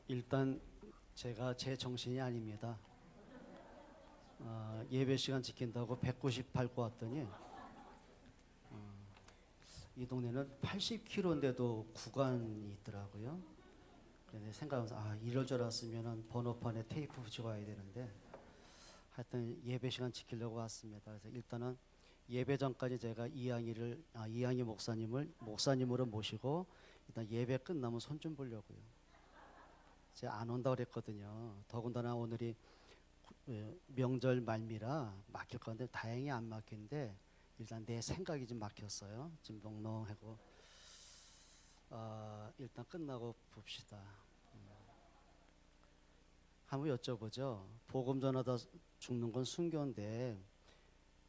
일단 제가 제 정신이 아닙니다. 예배 시간 지킨다고 190 밟고 왔더니 이 동네는 80km인데도 구간이 있더라고요. 그래서 생각하면서 이럴 줄 알았으면 번호판에 테이프 붙이고 와야 되는데 하여튼 예배 시간 지키려고 왔습니다. 그래서 일단은 예배 전까지 제가 이양희 목사님을 목사님으로 모시고 일단 예배 끝나면 손 좀 보려고요. 제가 안 온다고 그랬거든요. 더군다나 오늘이 명절 말미라 막힐 건데 다행히 안 막힌데 일단 내 생각이 좀 막혔어요. 좀 멍멍하고 일단 끝나고 봅시다. 한번 여쭤보죠. 복음 전하다 죽는 건 순교인데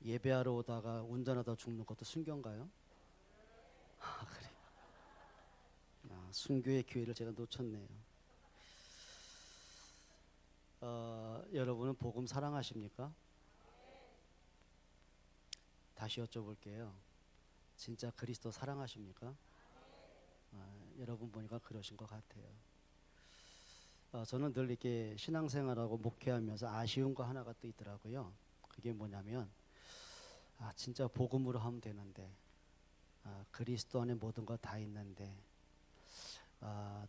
예배하러 오다가 운전하다 죽는 것도 순교인가요? 그래. 순교의 기회를 제가 놓쳤네요. 여러분은 복음 사랑하십니까? 다시 여쭤볼게요. 진짜 그리스도 사랑하십니까? 여러분 보니까 그러신 것 같아요. 저는 늘 이렇게 신앙생활하고 목회하면서 아쉬운 거 하나가 또 있더라고요. 그게 뭐냐면 진짜 복음으로 하면 되는데 그리스도 안에 모든 거 다 있는데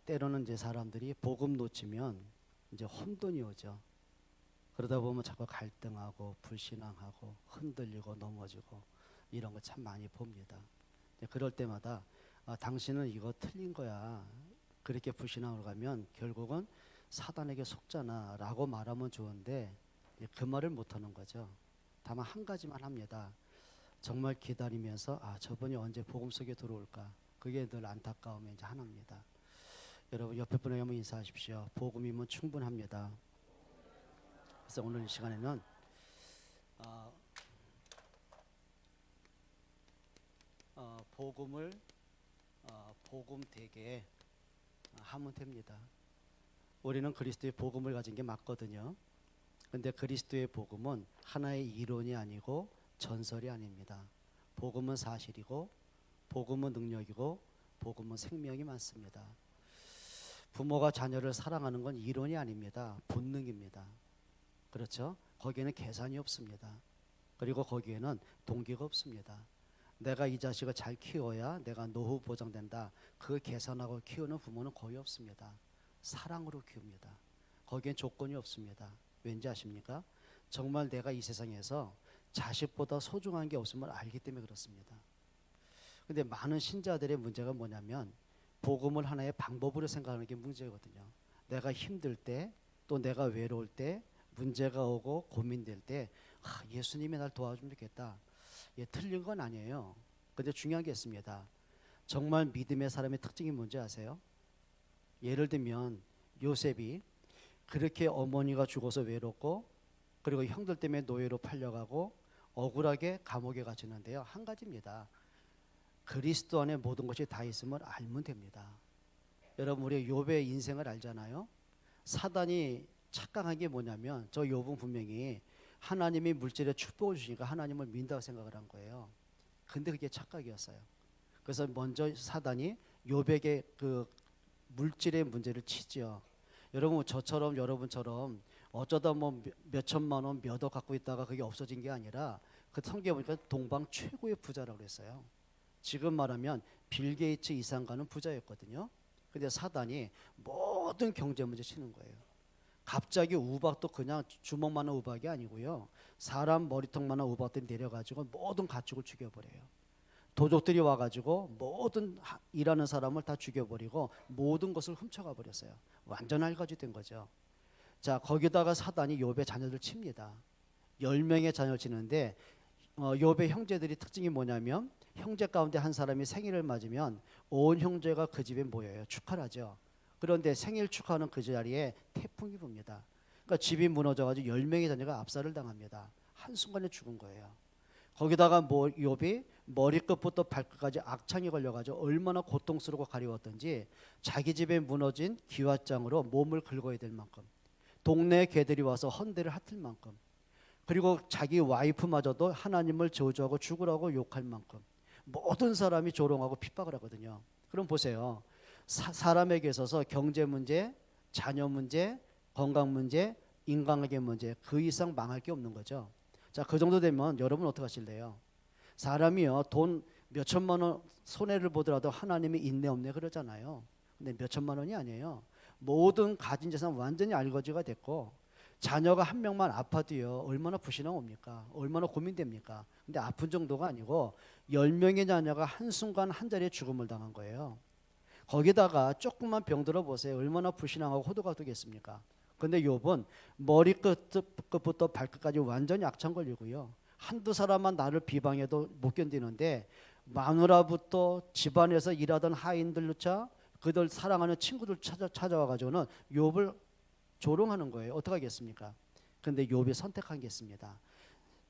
때로는 이제 사람들이 복음 놓치면 이제 혼돈이 오죠. 그러다 보면 자꾸 갈등하고 불신앙하고 흔들리고 넘어지고 이런 거 참 많이 봅니다. 그럴 때마다 당신은 이거 틀린 거야. 그렇게 불신앙으로 가면 결국은 사단에게 속잖아 라고 말하면 좋은데 그 말을 못하는 거죠. 다만 한 가지만 합니다. 정말 기다리면서 저분이 언제 복음 속에 들어올까. 그게 늘 안타까움의 이제 하나입니다. 여러분 옆에 분에게 한번 인사하십시오. 복음이면 충분합니다. 그래서 오늘 이 시간에는 복음을 복음되게 하면 됩니다. 우리는 그리스도의 복음을 가진 게 맞거든요. 근데 그리스도의 복음은 하나의 이론이 아니고 전설이 아닙니다. 복음은 사실이고 복음은 능력이고 복음은 생명이 많습니다. 부모가 자녀를 사랑하는 건 이론이 아닙니다. 본능입니다. 그렇죠? 거기에는 계산이 없습니다. 그리고 거기에는 동기가 없습니다. 내가 이 자식을 잘 키워야 내가 노후 보장된다. 그 계산하고 키우는 부모는 거의 없습니다. 사랑으로 키웁니다. 거기엔 조건이 없습니다. 왠지 아십니까? 정말 내가 이 세상에서 자식보다 소중한 게 없음을 알기 때문에 그렇습니다. 근데 많은 신자들의 문제가 뭐냐면 복음을 하나의 방법으로 생각하는 게 문제거든요. 내가 힘들 때 또 내가 외로울 때 문제가 오고 고민될 때 예수님이 날 도와주면 좋겠다. 틀린 건 아니에요. 근데 중요한 게 있습니다. 정말 믿음의 사람의 특징이 뭔지 아세요? 예를 들면 요셉이 그렇게 어머니가 죽어서 외롭고 그리고 형들 때문에 노예로 팔려가고 억울하게 감옥에 갇히는데요. 한 가지입니다. 그리스도 안에 모든 것이 다 있음을 알면 됩니다. 여러분 우리 욥의 인생을 알잖아요. 사단이 착각한 게 뭐냐면 저 욥은 분명히 하나님이 물질에 축복을 주시니까 하나님을 믿는다고 생각을 한 거예요. 근데 그게 착각이었어요. 그래서 먼저 사단이 욥에게 그 물질의 문제를 치죠. 여러분 저처럼 여러분처럼 어쩌다 뭐 몇천만 원 몇 억 갖고 있다가 그게 없어진 게 아니라 그 성경에 보니까 동방 최고의 부자라고 그랬어요. 지금 말하면 빌 게이츠 이상 가는 부자였거든요. 근데 사단이 모든 경제 문제 치는 거예요. 갑자기 우박도 그냥 주먹만한 우박이 아니고요. 사람 머리통만한 우박들이 내려가지고 모든 가축을 죽여버려요. 도적들이 와가지고 모든 일하는 사람을 다 죽여버리고 모든 것을 훔쳐가 버렸어요. 완전 알가지 된 거죠. 자, 거기다가 사단이 욥의 자녀들 칩니다. 10명의 자녀를 치는데 욥의 형제들이 특징이 뭐냐면 형제 가운데 한 사람이 생일을 맞으면 온 형제가 그 집에 모여요. 축하를 하죠. 그런데 생일 축하하는 그 자리에 태풍이 붑니다. 그러니까 집이 무너져가지고 10명의 자녀가 압살을 당합니다. 한순간에 죽은 거예요. 거기다가 욥이 머리끝부터 발끝까지 악창이 걸려가지고 얼마나 고통스럽고 가려웠던지 자기 집에 무너진 기왓장으로 몸을 긁어야 될 만큼 동네 개들이 와서 헌대를 핥을 만큼 그리고 자기 와이프마저도 하나님을 저주하고 죽으라고 욕할 만큼 모든 사람이 조롱하고 핍박을 하거든요. 그럼 보세요. 사람에게 있어서 경제 문제, 자녀 문제, 건강 문제, 인간관계 문제, 그 이상 망할 게 없는 거죠. 자, 그 정도 되면 여러분 어떻게 하실래요? 사람이요, 돈 몇천만 원 손해를 보더라도 하나님이 있네 없네 그러잖아요. 근데 몇천만 원이 아니에요. 모든 가진 재산 완전히 알거지가 됐고, 자녀가 한 명만 아파도요 얼마나 불신앙 옵니까? 얼마나 고민됩니까? 근데 아픈 정도가 아니고 10명의 자녀가 한순간 한 자리에 죽음을 당한 거예요. 거기다가 조금만 병들어 보세요. 얼마나 불신앙하고 호도가 되겠습니까? 근데 욥은 머리끝부터 발끝까지 완전히 악창 걸리고요, 한두 사람만 나를 비방해도 못 견디는데 마누라부터 집안에서 일하던 하인들조차 그들 사랑하는 친구들 찾아와가지고는 욥을 조롱하는 거예요. 어떻게 하겠습니까? 근데 욥이 선택한 게 있습니다.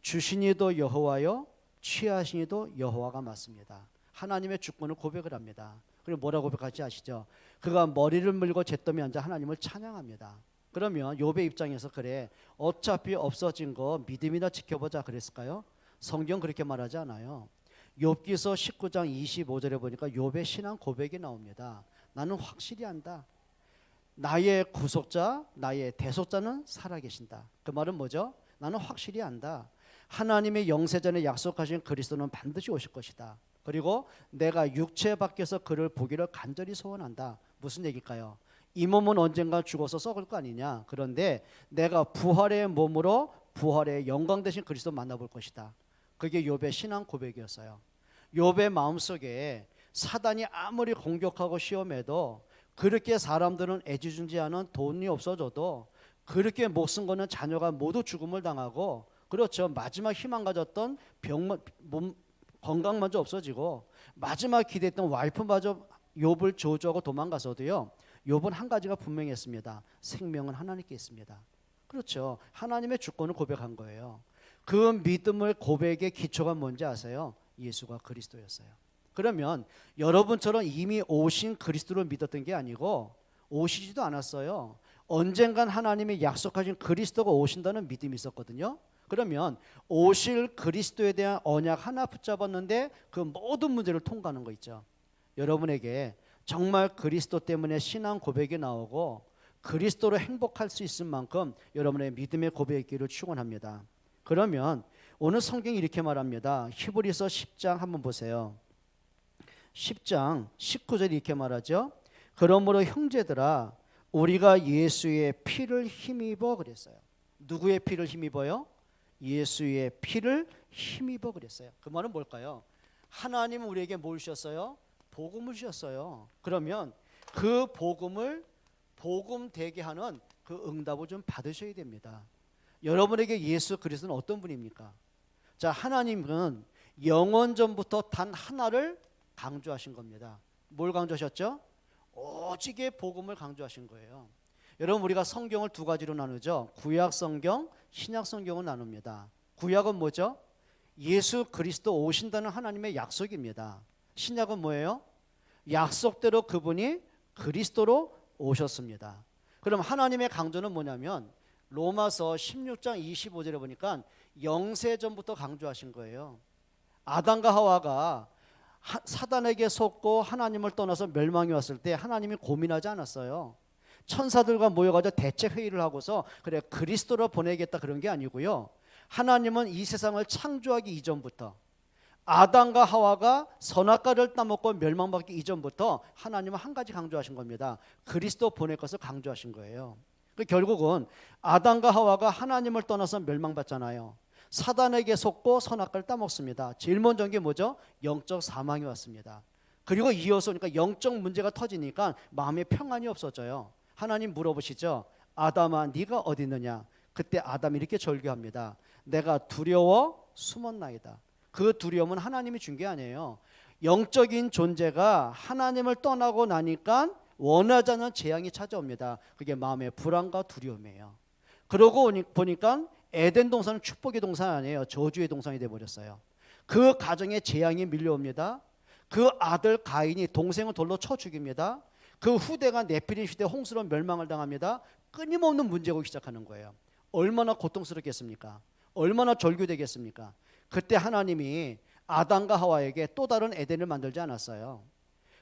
주시니도 여호와요, 취하시니도 여호와가 맞습니다. 하나님의 주권을 고백을 합니다. 그리고 뭐라고 고백하지 아시죠? 그가 머리를 물고 잿더미에 앉아 하나님을 찬양합니다. 그러면 욥의 입장에서 그래, 어차피 없어진 거 믿음이나 지켜보자 그랬을까요? 성경 그렇게 말하지 않아요. 욥기서 19장 25절에 보니까 욥의 신앙 고백이 나옵니다. 나는 확실히 안다. 나의 구속자, 나의 대속자는 살아계신다. 그 말은 뭐죠? 나는 확실히 안다. 하나님의 영세전에 약속하신 그리스도는 반드시 오실 것이다. 그리고 내가 육체 밖에서 그를 보기를 간절히 소원한다. 무슨 얘기일까요? 이 몸은 언젠가 죽어서 썩을 거 아니냐. 그런데 내가 부활의 몸으로 부활의 영광 되신 그리스도 만나볼 것이다. 그게 욥의 신앙 고백이었어요. 욥의 마음속에 사단이 아무리 공격하고 시험해도, 그렇게 사람들은 애지중지하는 돈이 없어져도, 그렇게 목숨 거는 자녀가 모두 죽음을 당하고, 그렇죠, 마지막 희망 가졌던 몸 건강마저 없어지고, 마지막 기대했던 와이프마저 욥을 저주하고 도망가서도요, 욥은 한 가지가 분명했습니다. 생명은 하나님께 있습니다. 그렇죠, 하나님의 주권을 고백한 거예요. 그 믿음을 고백의 기초가 뭔지 아세요? 예수가 그리스도였어요. 그러면 여러분처럼 이미 오신 그리스도를 믿었던 게 아니고, 오시지도 않았어요. 언젠간 하나님이 약속하신 그리스도가 오신다는 믿음이 있었거든요. 그러면 오실 그리스도에 대한 언약 하나 붙잡았는데 그 모든 문제를 통과하는 거 있죠. 여러분에게 정말 그리스도 때문에 신앙 고백이 나오고 그리스도로 행복할 수 있을 만큼 여러분의 믿음의 고백의 길을 축원합니다. 그러면 오늘 성경이 이렇게 말합니다. 히브리서 10장 한번 보세요. 10장 19절이 이렇게 말하죠. 그러므로 형제들아, 우리가 예수의 피를 힘입어 그랬어요. 누구의 피를 힘입어요? 예수의 피를 힘입어 그랬어요. 그 말은 뭘까요? 하나님은 우리에게 뭘 주셨어요? 복음을 주셨어요. 그러면 그 복음을 복음 되게 하는 그 응답을 좀 받으셔야 됩니다. 여러분에게 예수 그리스도는 어떤 분입니까? 자, 하나님은 영원 전부터 단 하나를 강조하신 겁니다. 뭘 강조하셨죠? 오직의 복음을 강조하신 거예요. 여러분, 우리가 성경을 두 가지로 나누죠. 구약 성경, 신약 성경을 나눕니다. 구약은 뭐죠? 예수 그리스도 오신다는 하나님의 약속입니다. 신약은 뭐예요? 약속대로 그분이 그리스도로 오셨습니다. 그럼 하나님의 강조는 뭐냐면 로마서 16장 25절에 보니까 영세전부터 강조하신 거예요. 아담과 하와가 사단에게 속고 하나님을 떠나서 멸망이 왔을 때 하나님이 고민하지 않았어요. 천사들과 모여가지고 대책 회의를 하고서 그래 그리스도로 보내겠다 그런 게 아니고요. 하나님은 이 세상을 창조하기 이전부터, 아담과 하와가 선악과를 따먹고 멸망받기 이전부터 하나님은 한 가지 강조하신 겁니다. 그리스도 보낼 것을 강조하신 거예요. 결국은 아담과 하와가 하나님을 떠나서 멸망받잖아요. 사단에게 속고 선악과를 따먹습니다. 제일 먼저 한 게 뭐죠? 영적 사망이 왔습니다. 그리고 이어서 그러니까 영적 문제가 터지니까 마음에 평안이 없어져요. 하나님 물어보시죠. 아담아, 네가 어디 있느냐? 그때 아담이 이렇게 절규합니다. 내가 두려워 숨었나이다. 그 두려움은 하나님이 준 게 아니에요. 영적인 존재가 하나님을 떠나고 나니까 원하지 않는 재앙이 찾아옵니다. 그게 마음의 불안과 두려움이에요. 그러고 보니까 에덴 동산은 축복의 동산 아니에요. 저주의 동산이 되어버렸어요. 그 가정에 재앙이 밀려옵니다. 그 아들 가인이 동생을 돌로 쳐 죽입니다. 그 후대가 네피림 시대 홍수로 멸망을 당합니다. 끊임없는 문제가 오기 시작하는 거예요. 얼마나 고통스럽겠습니까? 얼마나 절규되겠습니까? 그때 하나님이 아담과 하와에게 또 다른 에덴을 만들지 않았어요.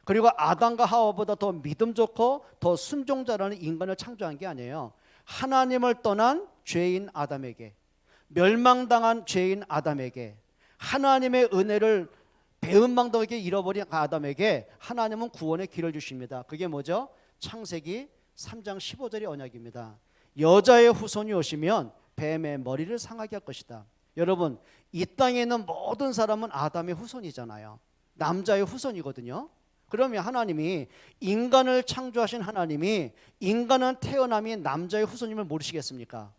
그리고 아담과 하와보다 더 믿음 좋고 더 순종자라는 인간을 창조한 게 아니에요. 하나님을 떠난 죄인 아담에게, 멸망당한 죄인 아담에게, 하나님의 은혜를 배은망덕하게 잃어버린 아담에게 하나님은 구원의 길을 주십니다. 그게 뭐죠? 창세기 3장 15절의 언약입니다. 여자의 후손이 오시면 뱀의 머리를 상하게 할 것이다. 여러분, 이 땅에 있는 모든 사람은 아담의 후손이잖아요. 남자의 후손이거든요. 그러면 하나님이, 인간을 창조하신 하나님이 인간은 태어남이 남자의 후손임을 모르시겠습니까?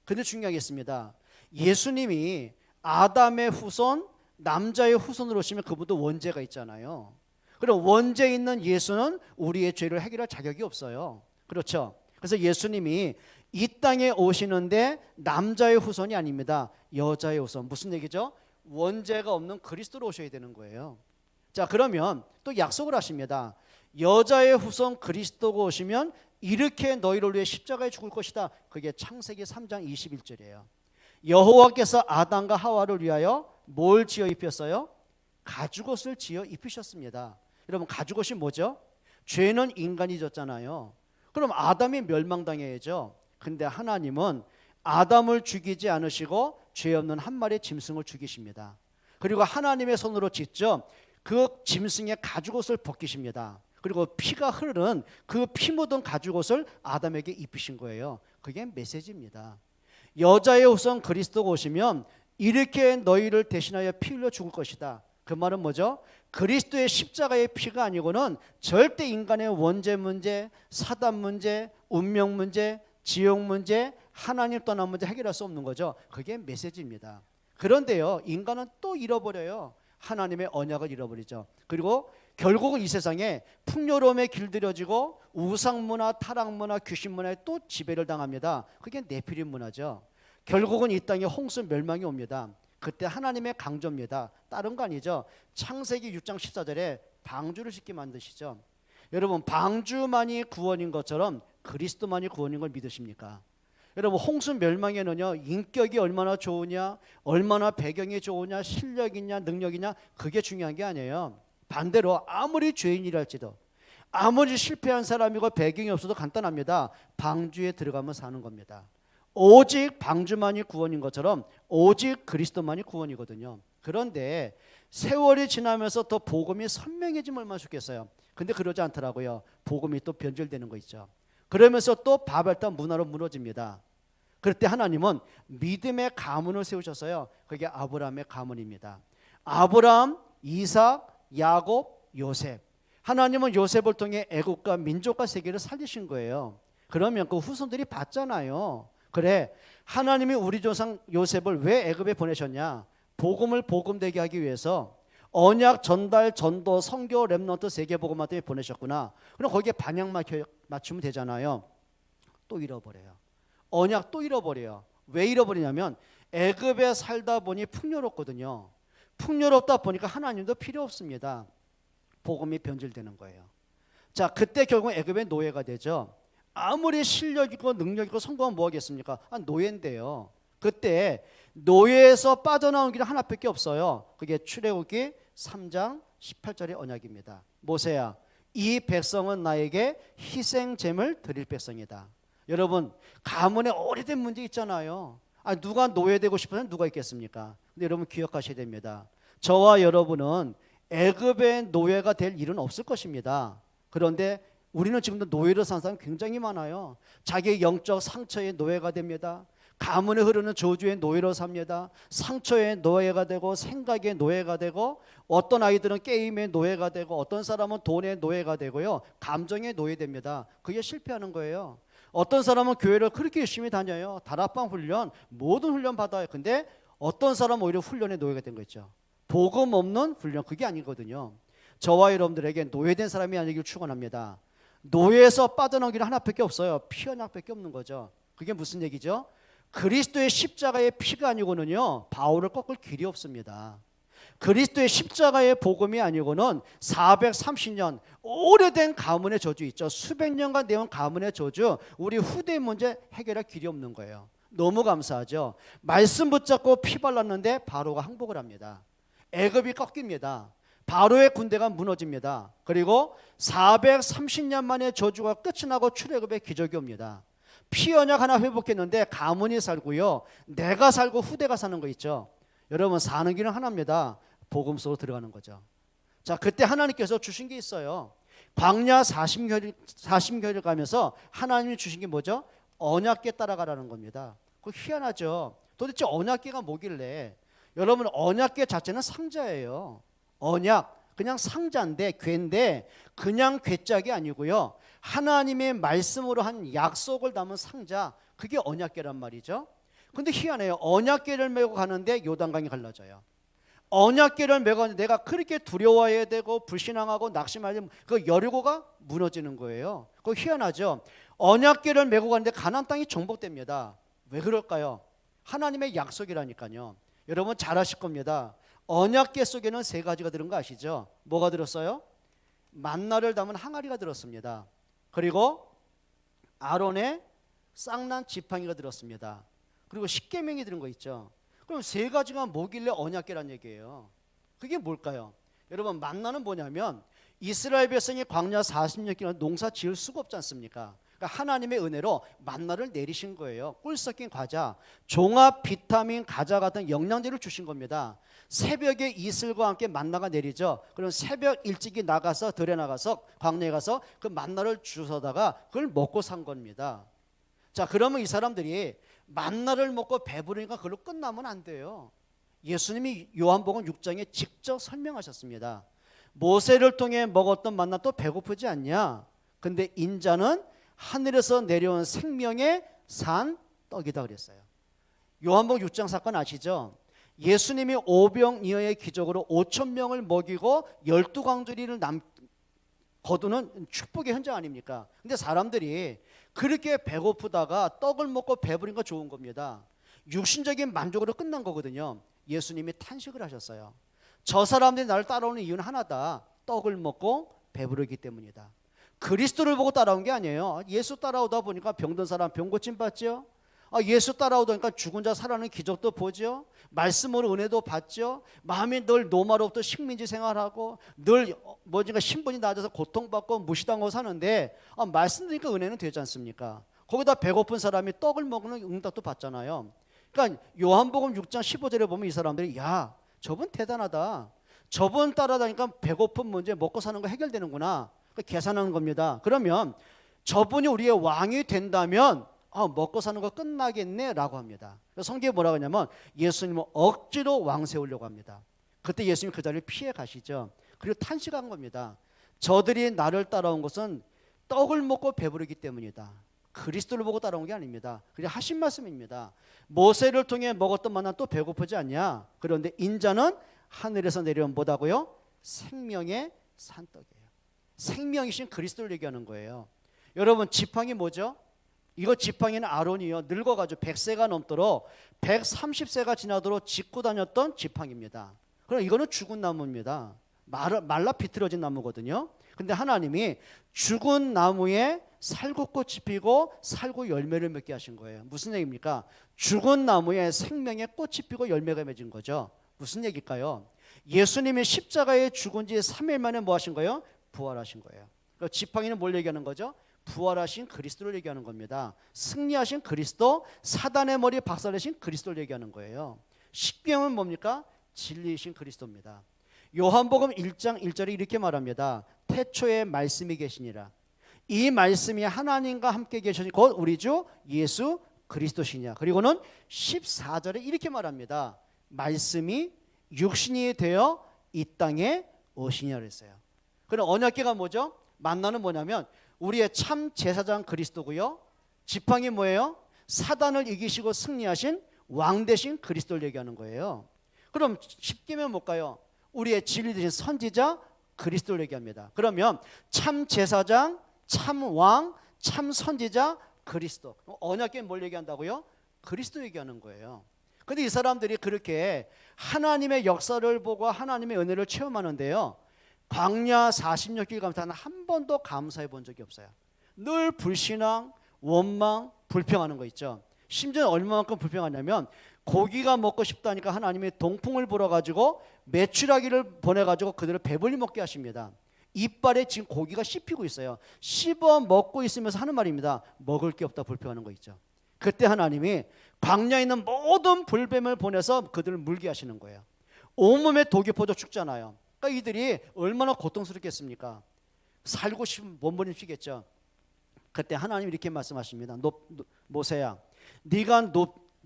근데 중요하겠습니다. 예수님이 아담의 후손, 남자의 후손으로 오시면 그분도 원죄가 있잖아요. 그럼 원죄 있는 예수는 우리의 죄를 해결할 자격이 없어요. 그렇죠? 그래서 예수님이 이 땅에 오시는데 남자의 후손이 아닙니다. 여자의 후손. 무슨 얘기죠? 원죄가 없는 그리스도로 오셔야 되는 거예요. 자, 그러면 또 약속을 하십니다. 여자의 후손 그리스도가 오시면 이렇게 너희를 위해 십자가에 죽을 것이다. 그게 창세기 3장 21절이에요. 여호와께서 아담과 하와를 위하여 뭘 지어 입혔어요? 가죽옷을 지어 입히셨습니다. 여러분, 가죽옷이 뭐죠? 죄는 인간이 졌잖아요. 그럼 아담이 멸망당해야죠. 근데 하나님은 아담을 죽이지 않으시고 죄 없는 한 마리의 짐승을 죽이십니다. 그리고 하나님의 손으로 직접 그 짐승의 가죽옷을 벗기십니다. 그리고 피가 흐르는 그 피 묻은 가죽옷을 아담에게 입히신 거예요. 그게 메시지입니다. 여자의 후손 그리스도가 오시면 이렇게 너희를 대신하여 피 흘려 죽을 것이다. 그 말은 뭐죠? 그리스도의 십자가의 피가 아니고는 절대 인간의 원죄 문제, 사단 문제, 운명 문제, 지옥 문제, 하나님 떠난 문제 해결할 수 없는 거죠. 그게 메시지입니다. 그런데요, 인간은 또 잃어버려요. 하나님의 언약을 잃어버리죠. 그리고 결국은 이 세상에 풍요로움에 길들여지고 우상문화, 타락문화, 귀신문화에 또 지배를 당합니다. 그게 네피림 문화죠. 결국은 이 땅에 홍수 멸망이 옵니다. 그때 하나님의 강조입니다. 다른 거 아니죠. 창세기 6장 14절에 방주를 짓게 만드시죠. 여러분, 방주만이 구원인 것처럼 그리스도만이 구원인 걸 믿으십니까? 여러분, 홍수 멸망에는요, 인격이 얼마나 좋으냐, 얼마나 배경이 좋으냐, 실력이냐, 능력이냐, 그게 중요한 게 아니에요. 반대로 아무리 죄인이랄지도, 아무리 실패한 사람이고 배경이 없어도 간단합니다. 방주에 들어가면 사는 겁니다. 오직 방주만이 구원인 것처럼 오직 그리스도만이 구원이거든요. 그런데 세월이 지나면서 더 복음이 선명해지면 얼마나 좋겠어요. 근데 그러지 않더라고요. 복음이 또 변질되는 거 있죠. 그러면서 또 바벨탑 문화로 무너집니다. 그럴 때 하나님은 믿음의 가문을 세우셨어요. 그게 아브라함의 가문입니다. 아브라함, 이삭, 야곱, 요셉. 하나님은 요셉을 통해 애국과 민족과 세계를 살리신 거예요. 그러면 그 후손들이 봤잖아요. 그래, 하나님이 우리 조상 요셉을 왜 애굽에 보내셨냐? 복음을 복음되게 하기 위해서 언약 전달, 전도, 선교, 렘넌트 세계복음화 때문에 보내셨구나. 그럼 거기에 반향 맞추면 되잖아요. 또 잃어버려요. 언약 또 잃어버려요. 왜 잃어버리냐면 애굽에 살다 보니 풍요롭거든요. 풍요롭다 보니까 하나님도 필요 없습니다. 복음이 변질되는 거예요. 자, 그때 결국 애굽의 노예가 되죠. 아무리 실력 있고 능력 있고 성공하면 뭐 하겠습니까? 노예인데요. 그때 노예에서 빠져나온 길이 하나밖에 없어요. 그게 출애굽기 3장 18절의 언약입니다. 모세야, 이 백성은 나에게 희생제물 드릴 백성이다. 여러분, 가문에 오래된 문제 있잖아요. 누가 노예되고 싶으면 누가 있겠습니까? 근데 여러분 기억하셔야 됩니다. 저와 여러분은 애굽의 노예가 될 일은 없을 것입니다. 그런데 우리는 지금도 노예로 사는 사람 굉장히 많아요. 자기의 영적 상처의 노예가 됩니다. 가문에 흐르는 저주의 노예로 삽니다. 상처의 노예가 되고 생각의 노예가 되고, 어떤 아이들은 게임의 노예가 되고, 어떤 사람은 돈의 노예가 되고요, 감정의 노예됩니다. 그게 실패하는 거예요. 어떤 사람은 교회를 그렇게 열심히 다녀요. 다락방 훈련, 모든 훈련 받아요. 근데 어떤 사람은 오히려 훈련의 노예가 된 거 있죠. 복음 없는 훈련, 그게 아니거든요. 저와 여러분들에게 노예된 사람이 아니길 축원합니다. 노예에서 빠져나온 길은 하나밖에 없어요. 피 언약밖에 없는 거죠. 그게 무슨 얘기죠? 그리스도의 십자가의 피가 아니고는요, 바울을 꺾을 길이 없습니다. 그리스도의 십자가의 복음이 아니고는 430년 오래된 가문의 저주 있죠. 수백 년간 내온 가문의 저주, 우리 후대의 문제 해결할 길이 없는 거예요. 너무 감사하죠. 말씀 붙잡고 피 발랐는데 바로가 항복을 합니다. 애굽이 꺾입니다. 바로의 군대가 무너집니다. 그리고 430년 만에 저주가 끝이 나고 출애굽의 기적이 옵니다. 피 언약 하나 회복했는데 가문이 살고요, 내가 살고 후대가 사는 거 있죠. 여러분, 사는 길은 하나입니다. 복음 속으로 들어가는 거죠. 자, 그때 하나님께서 주신 게 있어요. 광야 40개월을 가면서 하나님이 주신 게 뭐죠? 언약궤 따라가라는 겁니다. 그거 희한하죠. 도대체 언약궤가 뭐길래? 여러분, 언약궤 자체는 상자예요. 언약, 그냥 상자인데, 궤인데 그냥 궤짝이 아니고요, 하나님의 말씀으로 한 약속을 담은 상자, 그게 언약궤란 말이죠. 근데 희한해요. 언약궤를 메고 가는데 요단강이 갈라져요. 언약궤를 메고 가는데 내가 그렇게 두려워해야 되고 불신앙하고 낙심하면 그 여리고가 무너지는 거예요. 그거 희한하죠. 언약궤를 메고 가는데 가나안 땅이 정복됩니다. 왜 그럴까요? 하나님의 약속이라니까요. 여러분 잘 아실 겁니다. 언약궤 속에는 세 가지가 들은 거 아시죠? 뭐가 들었어요? 만나를 담은 항아리가 들었습니다. 그리고 아론의 쌍난 지팡이가 들었습니다. 그리고 십계명이 들은 거 있죠. 그럼 세 가지가 뭐길래 언약궤란 얘기예요? 그게 뭘까요? 여러분, 만나는 뭐냐면 이스라엘 백성이 광야 40년 동안 농사 지을 수가 없지 않습니까? 그러니까 하나님의 은혜로 만나를 내리신 거예요. 꿀 섞인 과자, 종합 비타민 과자 같은 영양제를 주신 겁니다. 새벽에 이슬과 함께 만나가 내리죠. 그럼 새벽 일찍이 나가서 들에 나가서 광야에 가서 그 만나를 주워다가 그걸 먹고 산 겁니다. 자, 그러면 이 사람들이 만나를 먹고 배부르니까 그걸로 끝나면 안 돼요. 예수님이 요한복음 6장에 직접 설명하셨습니다. 모세를 통해 먹었던 만나 또 배고프지 않냐? 근데 인자는 하늘에서 내려온 생명의 산 떡이다 그랬어요. 요한복음 6장 사건 아시죠? 예수님이 오병이어의 기적으로 5,000명을 먹이고 12광주리를 거두는 축복의 현장 아닙니까? 근데 사람들이 그렇게 배고프다가 떡을 먹고 배부른 거 좋은 겁니다. 육신적인 만족으로 끝난 거거든요. 예수님이 탄식을 하셨어요. 저 사람들이 나를 따라오는 이유는 하나다. 떡을 먹고 배부르기 때문이다. 그리스도를 보고 따라온 게 아니에요. 예수 따라오다 보니까 병든 사람 병 고침 받죠. 예수 따라오다니까 죽은 자 살아나는 기적도 보죠. 말씀으로 은혜도 받죠. 마음이 늘 노마로부터 식민지 생활하고 늘 뭐든가 신분이 낮아서 고통받고 무시당하고 사는데 말씀 드리니까 은혜는 되지 않습니까? 거기다 배고픈 사람이 떡을 먹는 응답도 받잖아요. 그러니까 요한복음 6장 15절에 보면 이 사람들이 야, 저분 대단하다. 저분 따라다니까 배고픈 문제 먹고 사는 거 해결되는구나. 계산하는 겁니다. 그러면 저분이 우리의 왕이 된다면 먹고 사는 거 끝나겠네 라고 합니다. 성경에 뭐라고 하냐면 예수님은 억지로 왕 세우려고 합니다. 그때 예수님이 그 자리를 피해 가시죠. 그리고 탄식한 겁니다. 저들이 나를 따라온 것은 떡을 먹고 배부르기 때문이다. 그리스도를 보고 따라온 게 아닙니다. 그게 하신 말씀입니다. 모세를 통해 먹었던 만나 또 배고프지 않냐? 그런데 인자는 하늘에서 내려온 뭐다고요? 생명의 산떡이에요. 생명이신 그리스도를 얘기하는 거예요. 여러분, 지팡이 뭐죠? 이거 지팡이는 아론이요, 늙어가지고 100세가 넘도록 130세가 지나도록 짚고 다녔던 지팡이입니다. 그럼 이거는 죽은 나무입니다. 말라 비틀어진 나무거든요. 근데 하나님이 죽은 나무에 살구꽃이 피고 살구 열매를 맺게 하신 거예요. 무슨 얘기입니까? 죽은 나무에 생명의 꽃이 피고 열매가 맺은 거죠. 무슨 얘기일까요? 예수님이 십자가에 죽은 지 3일 만에 뭐 하신 거예요? 부활하신 거예요. 그러니까 지팡이는 뭘 얘기하는 거죠? 부활하신 그리스도를 얘기하는 겁니다. 승리하신 그리스도, 사단의 머리 박살내신 그리스도를 얘기하는 거예요. 십계명은 뭡니까? 진리이신 그리스도입니다. 요한복음 1장 1절에 이렇게 말합니다. 태초에 말씀이 계시니라. 이 말씀이 하나님과 함께 계시니 곧 우리 주 예수 그리스도시냐. 그리고는 14절에 이렇게 말합니다. 말씀이 육신이 되어 이 땅에 오시냐 그랬어요. 그럼 언약궤가 뭐죠? 만나는 뭐냐면 우리의 참 제사장 그리스도고요. 지팡이 뭐예요? 사단을 이기시고 승리하신 왕 되신 그리스도를 얘기하는 거예요. 그럼 십계명 뭘까요? 우리의 진리 되신 선지자 그리스도를 얘기합니다. 그러면 참 제사장, 참 왕, 참 선지자 그리스도. 언약궤는 뭘 얘기한다고요? 그리스도 얘기하는 거예요. 근데 이 사람들이 그렇게 하나님의 역사를 보고 하나님의 은혜를 체험하는데요, 광야 40년 가면서 단 한 번도 감사해 본 적이 없어요. 늘 불신앙, 원망, 불평하는 거 있죠. 심지어 얼마만큼 불평하냐면 고기가 먹고 싶다니까 하나님이 동풍을 불어가지고 메추라기를 보내가지고 그들을 배불리 먹게 하십니다. 이빨에 지금 고기가 씹히고 있어요. 씹어 먹고 있으면서 하는 말입니다. 먹을 게 없다 불평하는 거 있죠. 그때 하나님이 광야에 있는 모든 불뱀을 보내서 그들을 물게 하시는 거예요. 온몸에 독이 퍼져 죽잖아요. 그러니까 이들이 얼마나 고통스럽겠습니까? 살고 싶으면 몸부림치겠죠. 그때 하나님이 이렇게 말씀하십니다. 모세야, 네가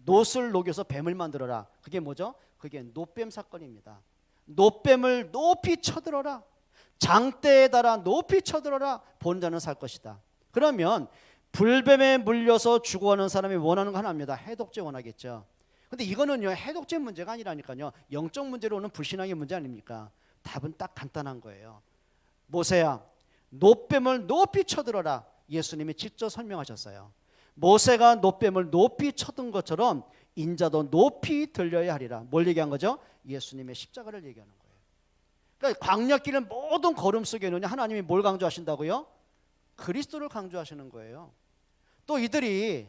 놋을 녹여서 뱀을 만들어라. 그게 뭐죠? 그게 놋뱀 사건입니다. 놋뱀을 높이 쳐들어라. 장대에 달아 높이 쳐들어라. 본 자는 살 것이다. 그러면 불뱀에 물려서 죽어가는 사람이 원하는 거 하나입니다. 해독제 원하겠죠. 근데 이거는요, 해독제 문제가 아니라니까요. 영적 문제로는 불신앙의 문제 아닙니까? 답은 딱 간단한 거예요. 모세야, 놋뱀을 높이 쳐들어라. 예수님이 직접 설명하셨어요. 모세가 놋뱀을 높이 쳐든 것처럼 인자도 높이 들려야 하리라. 뭘 얘기한 거죠? 예수님의 십자가를 얘기하는 거예요. 그러니까 광야길은 모든 걸음 속에는 하나님이 뭘 강조하신다고요? 그리스도를 강조하시는 거예요. 또 이들이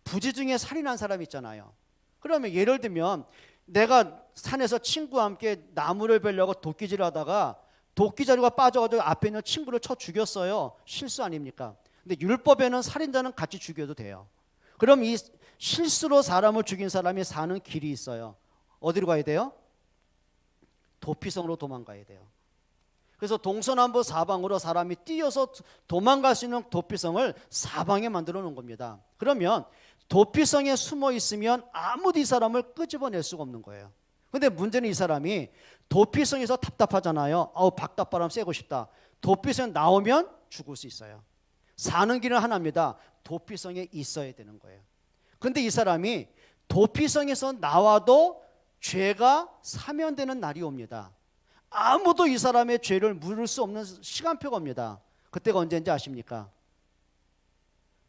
부지 중에 살인한 사람 있잖아요. 그러면 예를 들면 내가 산에서 친구와 함께 나무를 베려고 도끼질을 하다가 도끼자루가 빠져가지고 앞에 있는 친구를 쳐 죽였어요. 실수 아닙니까? 근데 율법에는 살인자는 같이 죽여도 돼요. 그럼 이 실수로 사람을 죽인 사람이 사는 길이 있어요. 어디로 가야 돼요? 도피성으로 도망가야 돼요. 그래서 동서남북 사방으로 사람이 뛰어서 도망갈 수 있는 도피성을 사방에 만들어 놓은 겁니다. 그러면 도피성에 숨어 있으면 아무도 이 사람을 끄집어낼 수가 없는 거예요. 근데 문제는 이 사람이 도피성에서 답답하잖아요. 바깥바람 쐬고 싶다. 도피성 나오면 죽을 수 있어요. 사는 길은 하나입니다. 도피성에 있어야 되는 거예요. 근데 이 사람이 도피성에서 나와도 죄가 사면되는 날이 옵니다. 아무도 이 사람의 죄를 물을 수 없는 시간표가 옵니다. 그때가 언제인지 아십니까?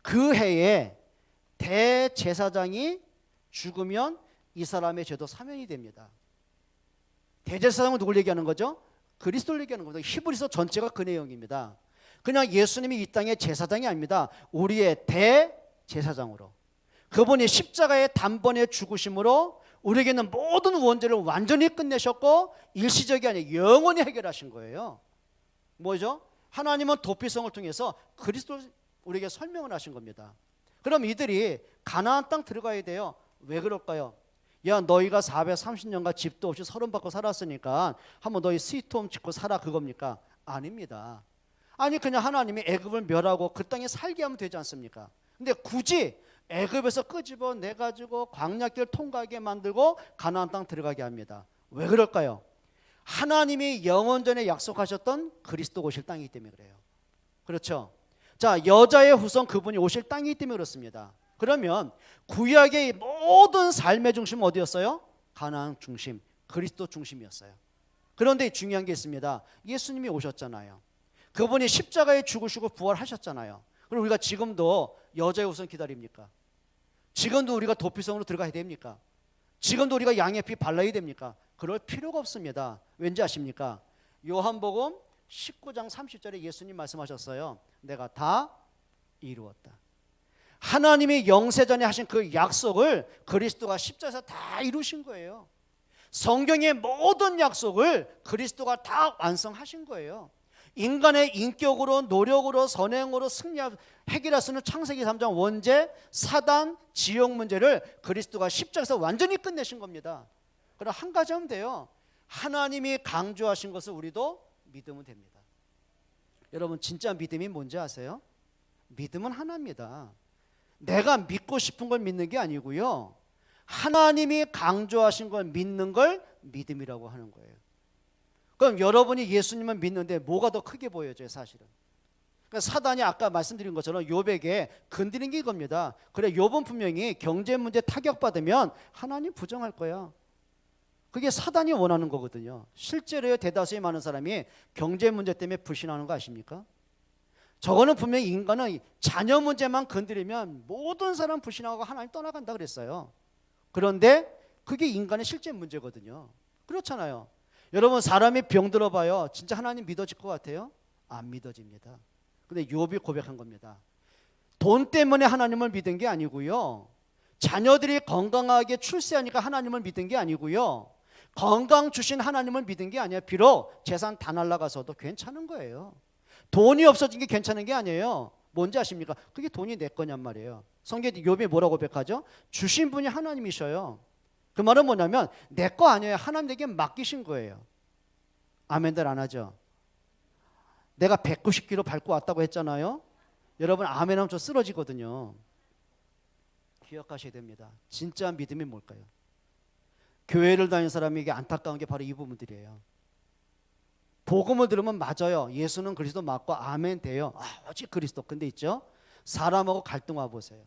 그 해에 대제사장이 죽으면 이 사람의 죄도 사면이 됩니다. 대제사장은 누굴 얘기하는 거죠? 그리스도를 얘기하는 겁니다. 히브리서 전체가 그 내용입니다. 그냥 예수님이 이 땅의 제사장이 아닙니다. 우리의 대제사장으로, 그분이 십자가의 단번에 죽으심으로 우리에게 있는 모든 원죄를 완전히 끝내셨고 일시적이 아니라 영원히 해결하신 거예요. 뭐죠? 하나님은 도피성을 통해서 그리스도를 우리에게 설명을 하신 겁니다. 그럼 이들이 가나안 땅 들어가야 돼요. 왜 그럴까요? 야, 너희가 430년간 집도 없이 서름 받고 살았으니까 한번 너희 스위트홈 짓고 살아, 그겁니까? 아닙니다. 아니, 그냥 하나님이 애굽을 멸하고 그 땅에 살게 하면 되지 않습니까? 근데 굳이 애굽에서 끄집어내 가지고 광야길 통과하게 만들고 가나안 땅 들어가게 합니다. 왜 그럴까요? 하나님이 영원전에 약속하셨던 그리스도 오실 땅이기 때문에 그래요. 그렇죠? 자, 여자의 후손 그분이 오실 땅이기 때문에 그렇습니다. 그러면 구약의 모든 삶의 중심은 어디였어요? 가나안 중심, 그리스도 중심이었어요. 그런데 중요한 게 있습니다. 예수님이 오셨잖아요. 그분이 십자가에 죽으시고 부활하셨잖아요. 그럼 우리가 지금도 여자의 후손 기다립니까? 지금도 우리가 도피성으로 들어가야 됩니까? 지금도 우리가 양의 피 발라야 됩니까? 그럴 필요가 없습니다. 왠지 아십니까? 요한복음 19장 30절에 예수님 말씀하셨어요. 내가 다 이루었다. 하나님이 영세전에 하신 그 약속을 그리스도가 십자가에서 다 이루신 거예요. 성경의 모든 약속을 그리스도가 다 완성하신 거예요. 인간의 인격으로, 노력으로, 선행으로 해결할 수 있는 창세기 3장 원죄, 사단, 지옥 문제를 그리스도가 십자가에서 완전히 끝내신 겁니다. 그럼 한 가지 하면 돼요. 하나님이 강조하신 것을 우리도 믿으면 됩니다. 여러분, 진짜 믿음이 뭔지 아세요? 믿음은 하나입니다. 내가 믿고 싶은 걸 믿는 게 아니고요, 하나님이 강조하신 걸 믿는 걸 믿음이라고 하는 거예요. 그럼 여러분이 예수님을 믿는데 뭐가 더 크게 보여져요? 사실은. 그러니까 사단이 아까 말씀드린 것처럼 욥에게 건드린 게 이겁니다. 그래, 욥은 분명히 경제 문제 타격받으면 하나님 부정할 거야. 그게 사단이 원하는 거거든요. 실제로요, 대다수의 많은 사람이 경제 문제 때문에 불신하는 거 아십니까? 저거는 분명히 인간은 자녀 문제만 건드리면 모든 사람 불신하고 하나님 떠나간다 그랬어요. 그런데 그게 인간의 실제 문제거든요. 그렇잖아요. 여러분, 사람이 병들어 봐요. 진짜 하나님 믿어질 것 같아요? 안 믿어집니다. 근데 욥이 고백한 겁니다. 돈 때문에 하나님을 믿은 게 아니고요, 자녀들이 건강하게 출세하니까 하나님을 믿은 게 아니고요. 건강 주신 하나님을 믿은 게 아니에요. 비록 재산 다 날라가서도 괜찮은 거예요. 돈이 없어진 게 괜찮은 게 아니에요. 뭔지 아십니까? 그게 돈이 내 거냔 말이에요. 성경에 욥이 뭐라고 고백하죠? 주신 분이 하나님이셔요. 그 말은 뭐냐면 내 거 아니에요. 하나님에게 맡기신 거예요. 아멘들 안 하죠? 내가 190kg 밟고 왔다고 했잖아요. 여러분 아멘하면 좀 쓰러지거든요. 기억하셔야 됩니다. 진짜 믿음이 뭘까요? 교회를 다니는 사람에게 안타까운 게 바로 이 부분들이에요. 복음을 들으면 맞아요. 예수는 그리스도 맞고 아멘 돼요. 오직 그리스도. 근데 있죠? 사람하고 갈등 와 보세요.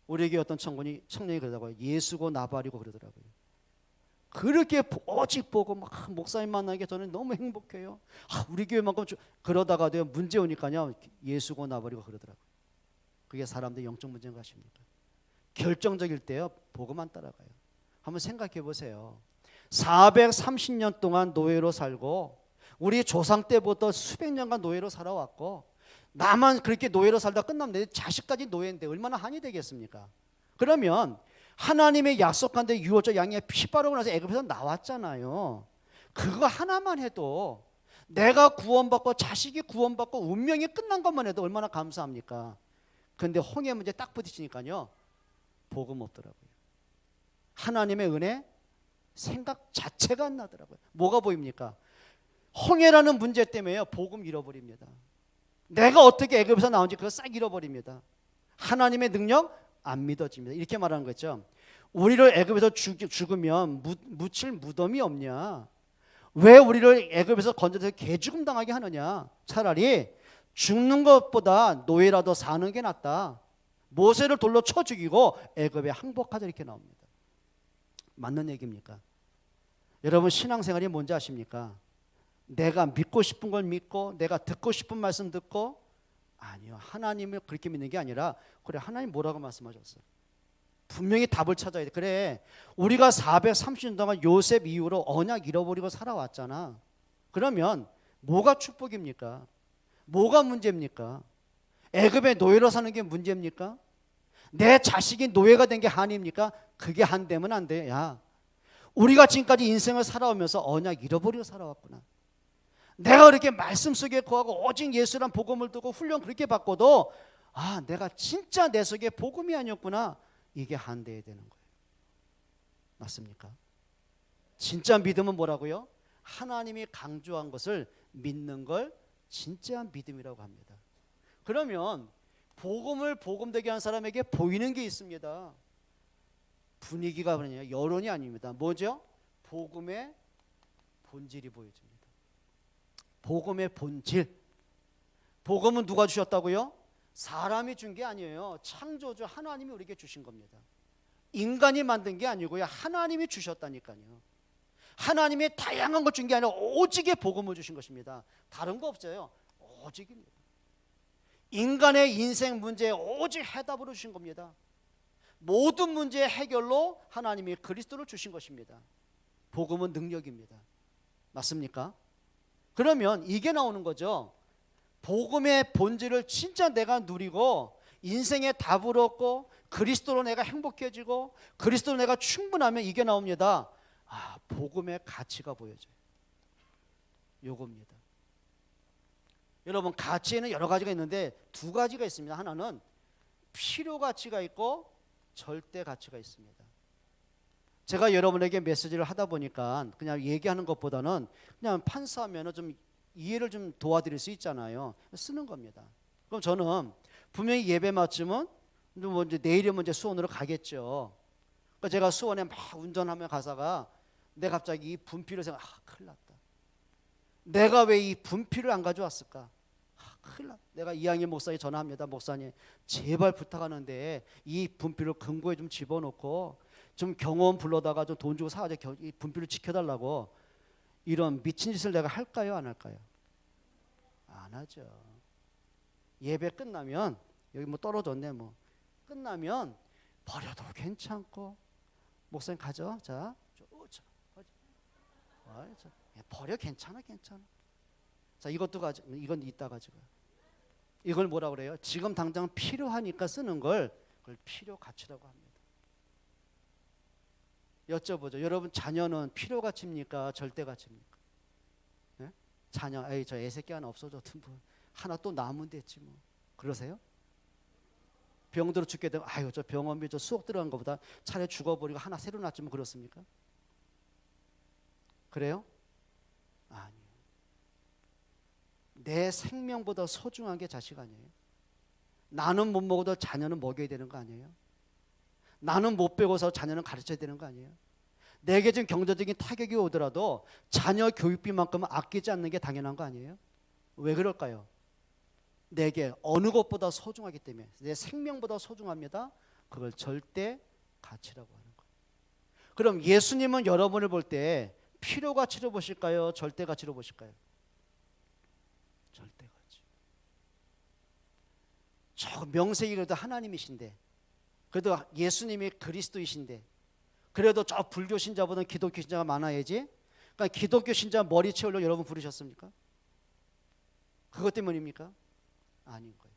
우리에게 어떤 청년이 그러더라고요. 예수고 나발이고 그러더라고요. 그렇게 오직 보고 막 목사님 만나게 저는 너무 행복해요. 우리 교회만큼 그러다가도 문제 오니까요. 예수고 나발이고 그러더라고요. 그게 사람들의 영적 문제인 것입니까? 결정적일 때요. 복음 안 따라가요. 한번 생각해 보세요. 430년 동안 노예로 살고 우리 조상 때부터 수백 년간 노예로 살아왔고 나만 그렇게 노예로 살다 끝나면 내 자식까지 노예인데 얼마나 한이 되겠습니까? 그러면 하나님의 약속한 데 유월절 양의 피 바르고 나서 애굽에서 나왔잖아요. 그거 하나만 해도 내가 구원받고 자식이 구원받고 운명이 끝난 것만 해도 얼마나 감사합니까? 그런데 홍해 문제 딱 부딪히니까요. 복음 없더라고요. 하나님의 은혜 생각 자체가 안 나더라고요. 뭐가 보입니까? 홍해라는 문제 때문에요. 복음 잃어버립니다. 내가 어떻게 애굽에서 나온지 그거 싹 잃어버립니다. 하나님의 능력 안 믿어집니다. 이렇게 말하는 거죠. 우리를 애굽에서 죽으면 묻힐 무덤이 없냐? 왜 우리를 애굽에서 건져서 개죽음 당하게 하느냐? 차라리 죽는 것보다 노예라도 사는 게 낫다. 모세를 돌로 쳐 죽이고 애굽에 항복하자 이렇게 나옵니다. 맞는 얘기입니까? 여러분 신앙생활이 뭔지 아십니까? 내가 믿고 싶은 걸 믿고 내가 듣고 싶은 말씀 듣고 아니요. 하나님을 그렇게 믿는 게 아니라 그래 하나님 뭐라고 말씀하셨어요? 분명히 답을 찾아야 돼. 그래 우리가 430년 동안 요셉 이후로 언약 잃어버리고 살아왔잖아. 그러면 뭐가 축복입니까? 뭐가 문제입니까? 애굽의 노예로 사는 게 문제입니까? 내 자식이 노예가 된 게 한입니까? 그게 한되면 안 돼. 야, 우리가 지금까지 인생을 살아오면서 언약 잃어버리고 살아왔구나. 내가 그렇게 말씀 속에 거하고 오직 예수란 복음을 두고 훈련 그렇게 받고도 내가 진짜 내 속에 복음이 아니었구나. 이게 한돼야 되는 거예요. 맞습니까? 진짜 믿음은 뭐라고요? 하나님이 강조한 것을 믿는 걸 진짜 믿음이라고 합니다. 그러면 복음을 복음되게 한 사람에게 보이는 게 있습니다. 분위기가 뭐냐? 여론이 아닙니다. 뭐죠? 복음의 본질이 보여집니다. 복음의 본질. 복음은 누가 주셨다고요? 사람이 준 게 아니에요. 창조주 하나님이 우리에게 주신 겁니다. 인간이 만든 게 아니고요. 하나님이 주셨다니까요. 하나님이 다양한 것 준 게 아니라 오직의 복음을 주신 것입니다. 다른 거 없어요. 오직입니다. 인간의 인생 문제에 오직 해답으로 주신 겁니다. 모든 문제의 해결로 하나님이 그리스도를 주신 것입니다. 복음은 능력입니다. 맞습니까? 그러면 이게 나오는 거죠. 복음의 본질을 진짜 내가 누리고 인생의 답을 얻고 그리스도로 내가 행복해지고 그리스도로 내가 충분하면 이게 나옵니다. 복음의 가치가 보여져요. 요겁니다. 여러분 가치에는 여러 가지가 있는데 두 가지가 있습니다. 하나는 필요 가치가 있고 절대 가치가 있습니다. 제가 여러분에게 메시지를 하다 보니까 그냥 얘기하는 것보다는 그냥 판사하면 좀 이해를 좀 도와드릴 수 있잖아요. 쓰는 겁니다. 그럼 저는 분명히 예배 마치면 뭐 이제 내일이면 이제 수원으로 가겠죠. 그러니까 제가 수원에 막 운전하며 가다가 내가 갑자기 이 분필을 생각, 큰일 났다. 내가 왜 이 분필을 안 가져왔을까? 큰일 났다. 내가 이양희 목사에 전화합니다. 목사님, 제발 부탁하는데 이 분필을 금고에 좀 집어넣고 좀 경호원 불러다가 좀 돈 주고 사가지고 이 분필을 지켜달라고. 이런 미친 짓을 내가 할까요? 안 할까요? 안 하죠. 예배 끝나면 여기 뭐 떨어졌네 뭐 끝나면 버려도 괜찮고 목사님 가져. 자, 버려 괜찮아. 자, 이것도 가지고 이건 이따 가지고. 이걸 뭐라 그래요? 지금 당장 필요하니까 쓰는 걸 그걸 필요 가치라고 합니다. 여쭤보죠. 여러분 자녀는 필요 가치입니까? 절대 가치입니까? 예? 자녀, 에이 저 애새끼 하나 없어졌던 분 하나 또 남으면 됐지 뭐. 그러세요? 병들어 죽게 되면 아유 저 병원비 저 수억 들어간 것보다 차라리 죽어버리고 하나 새로 낳지 뭐. 그렇습니까? 그래요? 아니에요. 내 생명보다 소중한 게 자식 아니에요? 나는 못 먹어도 자녀는 먹여야 되는 거 아니에요? 나는 못 배워서 자녀는 가르쳐야 되는 거 아니에요? 내게 좀 경제적인 타격이 오더라도 자녀 교육비만큼은 아끼지 않는 게 당연한 거 아니에요? 왜 그럴까요? 내게 어느 것보다 소중하기 때문에. 내 생명보다 소중합니다. 그걸 절대 가치라고 하는 거예요. 그럼 예수님은 여러분을 볼 때 필요 가치로 보실까요? 절대 가치로 보실까요? 절대 가치. 저 명색이 그래도 하나님이신데, 그래도 예수님이 그리스도이신데, 그래도 저 불교 신자보다는 기독교 신자가 많아야지. 그러니까 기독교 신자 머리 채우려고 여러분 부르셨습니까? 그것 때문입니까? 아닌 거예요.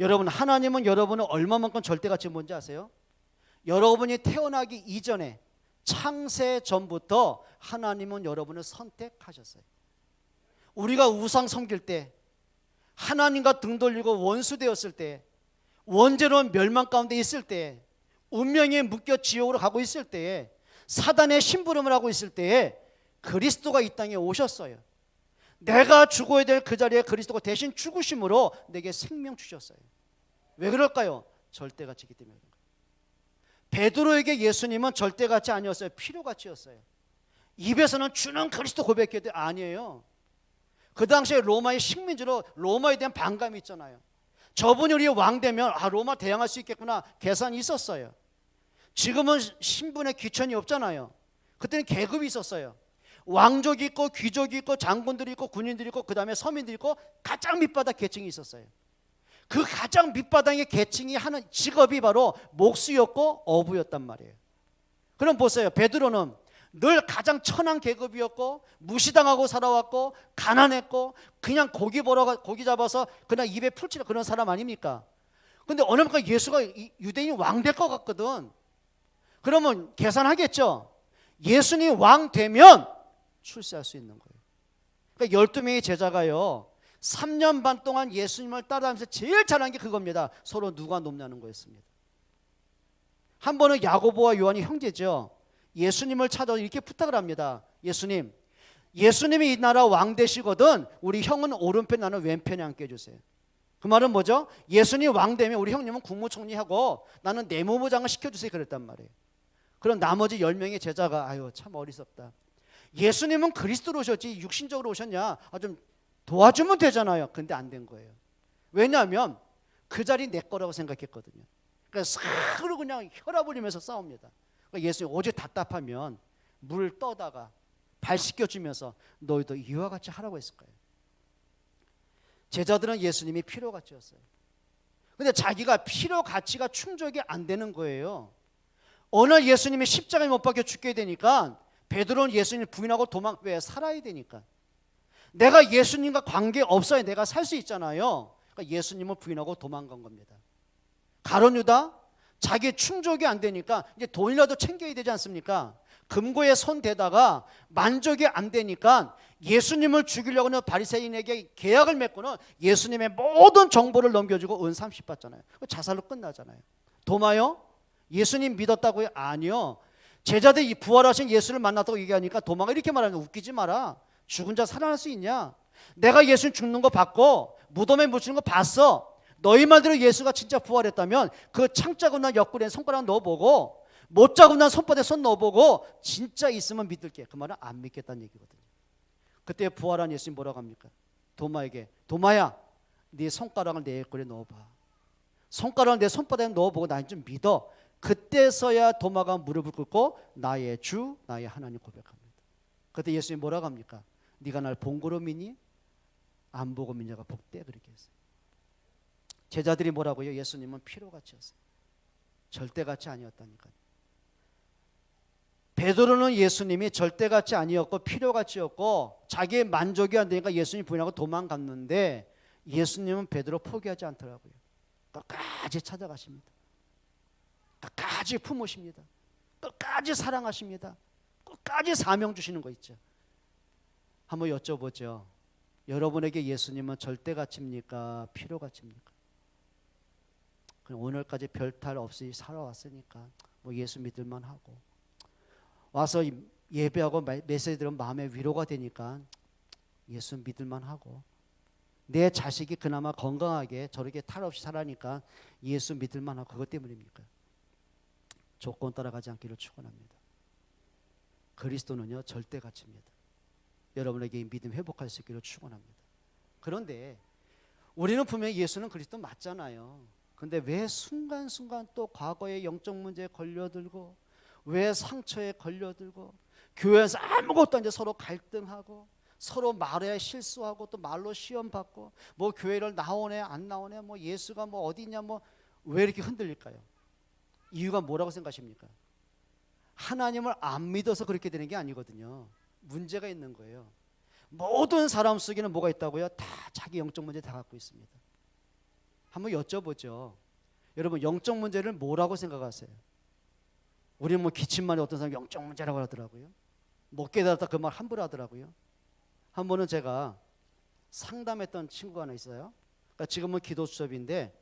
여러분 하나님은 여러분을 얼마만큼 절대가치 뭔지 아세요? 여러분이 태어나기 이전에 창세 전부터 하나님은 여러분을 선택하셨어요. 우리가 우상 섬길 때, 하나님과 등 돌리고 원수 되었을 때, 원죄로운 멸망 가운데 있을 때, 운명에 묶여 지옥으로 가고 있을 때에, 사단의 심부름을 하고 있을 때에 그리스도가 이 땅에 오셨어요. 내가 죽어야 될 그 자리에 그리스도가 대신 죽으심으로 내게 생명 주셨어요. 왜 그럴까요? 절대가치이기 때문에. 베드로에게 예수님은 절대가치 아니었어요. 필요가치였어요. 입에서는 주는 그리스도 고백해도 아니에요. 그 당시에 로마의 식민지로 로마에 대한 반감이 있잖아요. 저분이 우리 왕 되면 로마 대항할 수 있겠구나 계산이 있었어요. 지금은 신분의 귀천이 없잖아요. 그때는 계급이 있었어요. 왕족이 있고 귀족이 있고 장군들이 있고 군인들이 있고 그 다음에 서민들이 있고 가장 밑바닥 계층이 있었어요. 그 가장 밑바닥의 계층이 하는 직업이 바로 목수였고 어부였단 말이에요. 그럼 보세요. 베드로는 늘 가장 천한 계급이었고 무시당하고 살아왔고 가난했고 그냥 고기 잡아서 그냥 입에 풀칠한 그런 사람 아닙니까? 근데 어느 순간 예수가 유대인 왕 될 것 같거든. 그러면 계산하겠죠. 예수님 왕 되면 출세할 수 있는 거예요. 그러니까 12명의 제자가요 3년 반 동안 예수님을 따라하면서 제일 잘한 게 그겁니다. 서로 누가 높냐는 거였습니다. 한 번은 야고보와 요한이 형제죠. 예수님을 찾아서 이렇게 부탁을 합니다. 예수님이 이 나라 왕 되시거든 우리 형은 오른편 나는 왼편에 앉게 해주세요. 그 말은 뭐죠? 예수님 왕 되면 우리 형님은 국무총리하고 나는 내무부장을 시켜주세요 그랬단 말이에요. 그럼 나머지 10명의 제자가 아유 참 어리석다. 예수님은 그리스도로 오셨지 육신적으로 오셨냐? 좀 도와주면 되잖아요. 근데 안 된 거예요. 왜냐하면 그 자리 내 거라고 생각했거든요. 그래서 서로 그냥 혈압 올리면서 싸웁니다. 그러니까 예수님 어제 답답하면 물 떠다가 발 씻겨주면서 너희도 이와 같이 하라고 했을 거예요. 제자들은 예수님이 필요가치였어요. 근데 자기가 필요가치가 충족이 안 되는 거예요. 어느 날 예수님이 십자가에 못 박혀 죽게 되니까 베드로는 예수님을 부인하고 왜 살아야 되니까. 내가 예수님과 관계 없어야 내가 살 수 있잖아요. 그러니까 예수님을 부인하고 도망간 겁니다. 가룟 유다 자기 충족이 안 되니까 이제 돈이라도 챙겨야 되지 않습니까? 금고에 손 대다가 만족이 안 되니까 예수님을 죽이려고 하는 바리새인에게 계약을 맺고는 예수님의 모든 정보를 넘겨주고 은 30 받잖아요. 자살로 끝나잖아요. 도마요? 예수님 믿었다고요? 아니요. 제자들이 부활하신 예수를 만났다고 얘기하니까 도마가 이렇게 말하는 거예요. 웃기지 마라. 죽은 자 살아날 수 있냐? 내가 예수님 죽는 거 봤고 무덤에 묻히는 거 봤어. 너희 말대로 예수가 진짜 부활했다면 그 창자고 난 옆구리에 손가락 넣어보고 못 자고 난 손바닥에 손 넣어보고 진짜 있으면 믿을게. 그 말은 안 믿겠다는 얘기거든요. 그때 부활한 예수님 뭐라고 합니까? 도마에게 도마야 네 손가락을 내 옆구리에 넣어봐. 손가락을 내 손바닥에 넣어보고 나 좀 믿어. 그때서야 도마가 무릎을 꿇고 나의 주 나의 하나님 고백합니다. 그때 예수님 뭐라고 합니까? 네가 날 본 거로 믿니? 안 보고 믿냐가 복돼 그렇게 했어요. 제자들이 뭐라고요? 예수님은 필요가치였어요. 절대가치 아니었다니까요. 베드로는 예수님이 절대가치 아니었고 필요가치였고 자기의 만족이 안 되니까 예수님 부인하고 도망갔는데 예수님은 베드로 포기하지 않더라고요. 끝까지 찾아가십니다. 끝까지 품으십니다. 끝까지 사랑하십니다. 끝까지 사명 주시는 거 있죠. 한번 여쭤보죠. 여러분에게 예수님은 절대가치입니까? 필요가치입니까? 그냥 오늘까지 별탈 없이 살아왔으니까 뭐 예수 믿을만 하고, 와서 예배하고 메시지 들으면 마음에 위로가 되니까 예수 믿을만 하고, 내 자식이 그나마 건강하게 저렇게 탈 없이 살아니까 예수 믿을만 하고, 그것 때문입니까? 조건 따라가지 않기를 축원합니다. 그리스도는요 절대 가치입니다. 여러분에게 이 믿음 회복할 수 있기를 축원합니다. 그런데 우리는 분명히 예수는 그리스도 맞잖아요. 근데 왜 순간순간 또 과거의 영적 문제에 걸려들고, 왜 상처에 걸려들고, 교회에서 아무것도 이제 서로 갈등하고, 서로 말에 실수하고, 또 말로 시험 받고, 뭐 교회를 나오네 안 나오네, 뭐 예수가 뭐 어디 있냐, 뭐 왜 이렇게 흔들릴까요? 이유가 뭐라고 생각하십니까? 하나님을 안 믿어서 그렇게 되는 게 아니거든요. 문제가 있는 거예요. 모든 사람 속에는 뭐가 있다고요? 다 자기 영적 문제 다 갖고 있습니다. 한번 여쭤보죠. 여러분 영적 문제를 뭐라고 생각하세요? 우리는 뭐 기침만에 어떤 사람 영적 문제라고 하더라고요. 못 깨달았다 그 말 함부로 하더라고요. 한 번은 제가 상담했던 친구가 하나 있어요. 그러니까 지금은 기도 수업인데,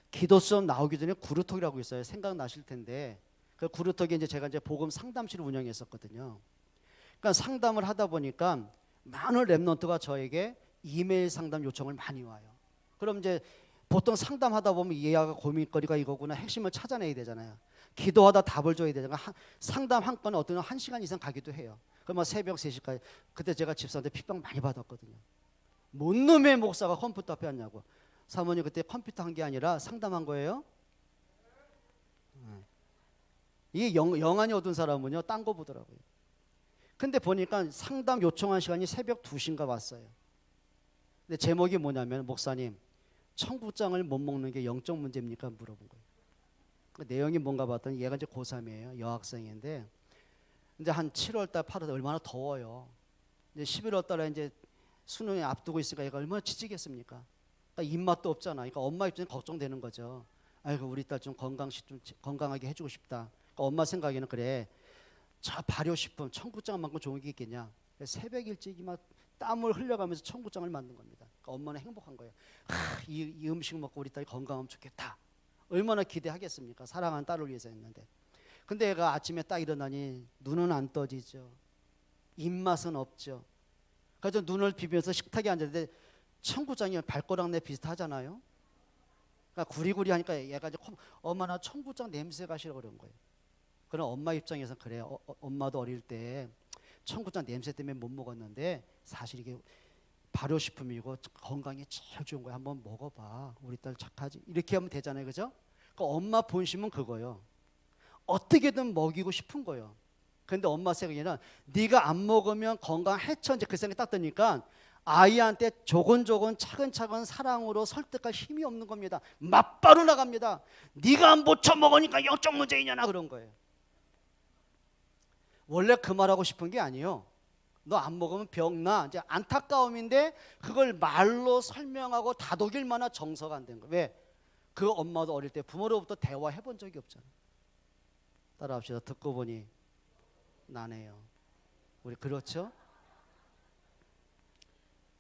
기도 수업 나오기 전에 구루톡이라고 있어요. 생각나실 텐데, 그 구루톡에 이제 제가 이제 복음 상담실을 운영했었거든요. 그러니까 상담을 하다 보니까 많은 랩런트가 저에게 이메일 상담 요청을 많이 와요. 그럼 이제 보통 상담하다 보면 얘가 고민거리가 이거구나, 핵심을 찾아내야 되잖아요. 기도하다 답을 줘야 되잖아요. 상담 한 건에 어떤 1시간 이상 가기도 해요. 그럼 새벽 3시까지. 그때 제가 집사한테 핍박 많이 받았거든요. 뭔 놈의 목사가 컴퓨터 앞에 앉냐고. 사모님 그때 컴퓨터 한 게 아니라 상담한 거예요. 이게 영안이 어두운 사람은요 딴 거 보더라고요. 근데 보니까 상담 요청한 시간이 새벽 2시인가 왔어요. 근데 제목이 뭐냐면, 목사님 청국장을 못 먹는 게 영적 문제입니까? 물어본 거예요. 그 내용이 뭔가 봤더니 얘가 이제 고3이에요. 여학생인데 이제 한 7월달 8월달 얼마나 더워요. 이제 11월달에 이제 수능이 앞두고 있으니까 얘가 얼마나 지치겠습니까? 그러니까 입맛도 없잖아. 그러니까 엄마 입장에 걱정되는 거죠. 아이고 우리 딸 좀 건강하게 해주고 싶다. 그러니까 엄마 생각에는 그래, 저 발효식품 청국장만큼 좋은 게 있겠냐. 새벽 일찍이 막 땀을 흘려가면서 청국장을 만든 겁니다. 그러니까 엄마는 행복한 거예요. 이 음식 먹고 우리 딸이 건강하면 좋겠다. 얼마나 기대하겠습니까? 사랑하는 딸을 위해서 했는데. 근데 얘가 아침에 딱 일어나니 눈은 안 떠지죠. 입맛은 없죠. 그래서 눈을 비비면서 식탁에 앉았는데 청국장이 발가락내 비슷하잖아요. 그러니까 구리구리 하니까 얘가 이제 엄마 청국장 냄새가 싫어 그런 거예요. 그럼 엄마 입장에서 그래요. 엄마도 어릴 때 청국장 냄새 때문에 못 먹었는데 사실 이게 발효식품이고 건강에 제일 좋은 거야. 한번 먹어봐. 우리 딸 착하지. 이렇게 하면 되잖아요, 그죠? 그러니까 엄마 본심은 그거예요. 어떻게든 먹이고 싶은 거예요. 그런데 엄마 생각에는 네가 안 먹으면 건강 해쳐, 이제 그 생각이 딱 드니까 아이한테 조곤조곤 차근차근 사랑으로 설득할 힘이 없는 겁니다. 맞바로 나갑니다. 네가 못 쳐먹으니까 영적 문제이냐나 그런 거예요. 원래 그 말하고 싶은 게 아니에요. 너 안 먹으면 병나, 이제 안타까움인데 그걸 말로 설명하고 다독일 만한 정서가 안 된 거예요. 왜? 그 엄마도 어릴 때 부모로부터 대화해 본 적이 없잖아요. 따라합시다. 듣고 보니 나네요. 우리 그렇죠?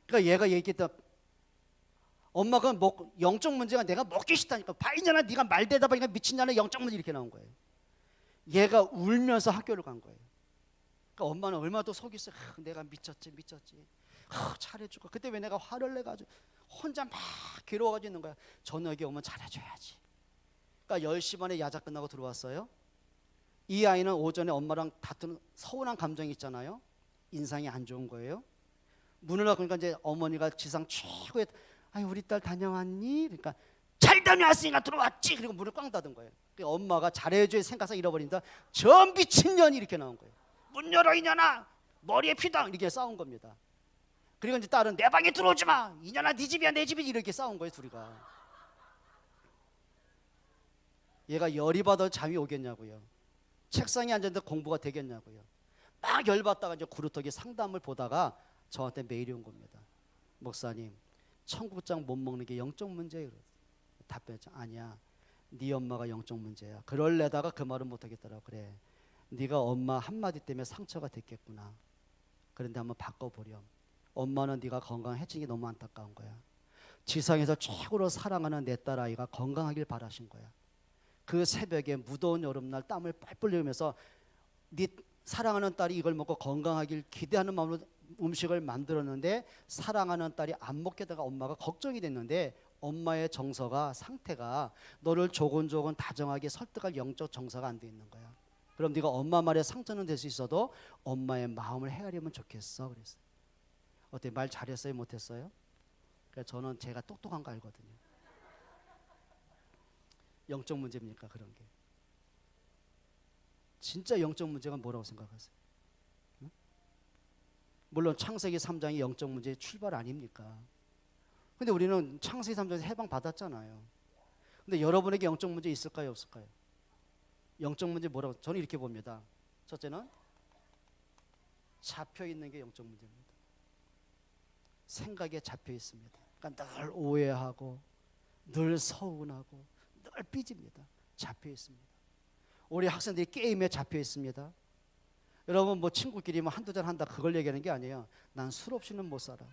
그러니까 얘가 얘기했다. 엄마가 영적 문제가 내가 먹기 싫다니까. 바이냐나 네가 말 대답하니까 미친냐나 영적 문제 이렇게 나온 거예요. 얘가 울면서 학교를 간 거예요. 그러니까 엄마는 얼마나 또 속이 있어요. 내가 미쳤지. 잘해줄까. 그때 왜 내가 화를 내가지고 혼자 막 괴로워가지고 있는 거야. 저녁에 오면 잘해줘야지. 그러니까 10시 반에 야자 끝나고 들어왔어요. 이 아이는 오전에 엄마랑 다투는 서운한 감정이 있잖아요. 인상이 안 좋은 거예요. 문을 열고 그러니까 이제 어머니가 지상 최고의 우리 딸 다녀왔니? 그러니까 잘 다녀왔으니까 들어왔지. 그리고 문을 꽝 닫은 거예요. 그러니까 엄마가 잘해줄 생각해서 잃어버린다. 저 미친년이 이렇게 나온 거예요. 문 열어 이년아, 머리에 피다. 이렇게 싸운 겁니다. 그리고 이제 딸은 내 방에 들어오지 마. 이년아 네 집이야 내 집이지. 이렇게 싸운 거예요 둘이가. 얘가 열이 받아 잠이 오겠냐고요. 책상에 앉았는데 공부가 되겠냐고요. 막 열받다가 이제 구루터기 상담을 보다가 저한테 메일이 온 겁니다. 목사님, 청국장 못 먹는 게 영적 문제예요. 답변했죠. 아니야. 네 엄마가 영적 문제야. 그럴래다가 그 말은 못하겠더라고. 그래, 네가 엄마 한마디 때문에 상처가 됐겠구나. 그런데 한번 바꿔보렴. 엄마는 네가 건강해진 게 너무 안타까운 거야. 지상에서 최고로 사랑하는 내 딸아이가 건강하길 바라신 거야. 그 새벽에 무더운 여름날 땀을 뻘뻘 흘리면서 네 사랑하는 딸이 이걸 먹고 건강하길 기대하는 마음으로 음식을 만들었는데 사랑하는 딸이 안 먹게 되다가 엄마가 걱정이 됐는데 엄마의 정서가 상태가 너를 조곤조곤 다정하게 설득할 영적 정서가 안 돼 있는 거야. 그럼 네가 엄마 말에 상처는 될 수 있어도 엄마의 마음을 헤아리면 좋겠어. 그랬어. 어때? 말 잘했어요? 못했어요? 그러니까 저는 제가 똑똑한 거 알거든요. 영적 문제입니까? 그런 게 진짜 영적 문제가 뭐라고 생각하세요? 응? 물론 창세기 3장이 영적 문제의 출발 아닙니까? 근데 우리는 창세기 3장에서 해방 받았잖아요. 근데 여러분에게 영적 문제 있을까요? 없을까요? 영적 문제 뭐라고? 저는 이렇게 봅니다. 첫째는 잡혀 있는 게 영적 문제입니다. 생각에 잡혀 있습니다. 그러니까 늘 오해하고 늘 서운하고 늘 삐집니다. 잡혀 있습니다. 우리 학생들이 게임에 잡혀 있습니다. 여러분 뭐 친구끼리 뭐 한두 잔 한다 그걸 얘기하는 게 아니에요. 난 술 없이는 못 살아.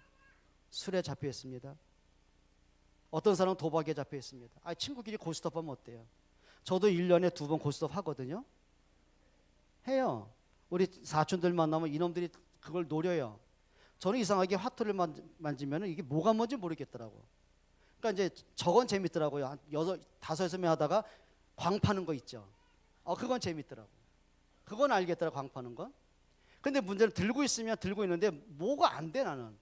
술에 잡혀 있습니다. 어떤 사람은 도박에 잡혀 있습니다. 아, 친구끼리 고스톱 하면 어때요? 저도 1년에 2번 고스톱 하거든요. 해요. 우리 사촌들 만나면 이놈들이 그걸 노려요. 저는 이상하게 화투를 만지면 이게 뭐가 뭔지 모르겠더라고. 그러니까 이제 저건 재밌더라고요. 한 5명 하다가 광 파는 거 있죠. 그건 재밌더라고. 그건 알겠더라고, 광 파는 건. 근데 문제는 들고 있으면 들고 있는데 뭐가 안 돼 나는.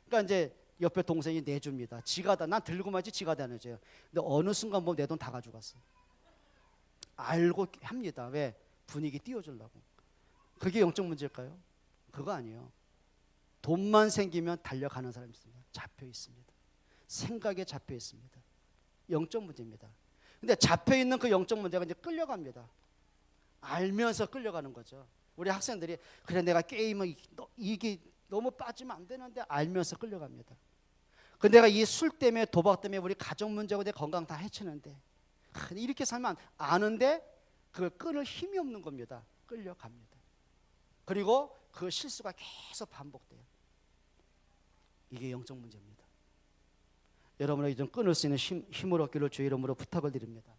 그러니까 이제 옆에 동생이 내줍니다. 지가 다, 난 들고 말지 지가 다 내줘요. 근데 어느 순간 보면 내 돈 다 가져갔어. 알고 합니다. 왜? 분위기 띄워주려고. 그게 영적 문제일까요? 그거 아니에요. 돈만 생기면 달려가는 사람이 있습니다. 잡혀 있습니다. 생각에 잡혀 있습니다. 영적 문제입니다. 근데 잡혀 있는 그 영적 문제가 이제 끌려갑니다. 알면서 끌려가는 거죠. 우리 학생들이 그래 내가 게임을 이게 너무 빠지면 안 되는데 알면서 끌려갑니다. 근데 내가 이 술 때문에 도박 때문에 우리 가정 문제고 내 건강 다 해치는데 이렇게 살면 아는데 그걸 끊을 힘이 없는 겁니다. 끌려갑니다. 그리고 그 실수가 계속 반복돼요. 이게 영적 문제입니다. 여러분에게 좀 끊을 수 있는 힘을 얻기를 주의 이름으로 부탁을 드립니다.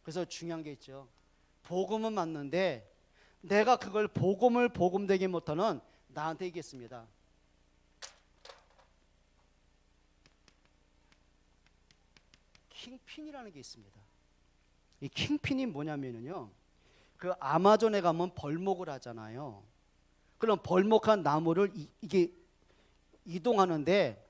그래서 중요한 게 있죠. 복음은 맞는데 내가 그걸 복음을 복음되게 못하는 나한테 있겠습니다. 킹핀이라는 게 있습니다. 이 킹핀이 뭐냐면요, 그 아마존에 가면 벌목을 하잖아요. 그럼 벌목한 나무를 이게 이동하는데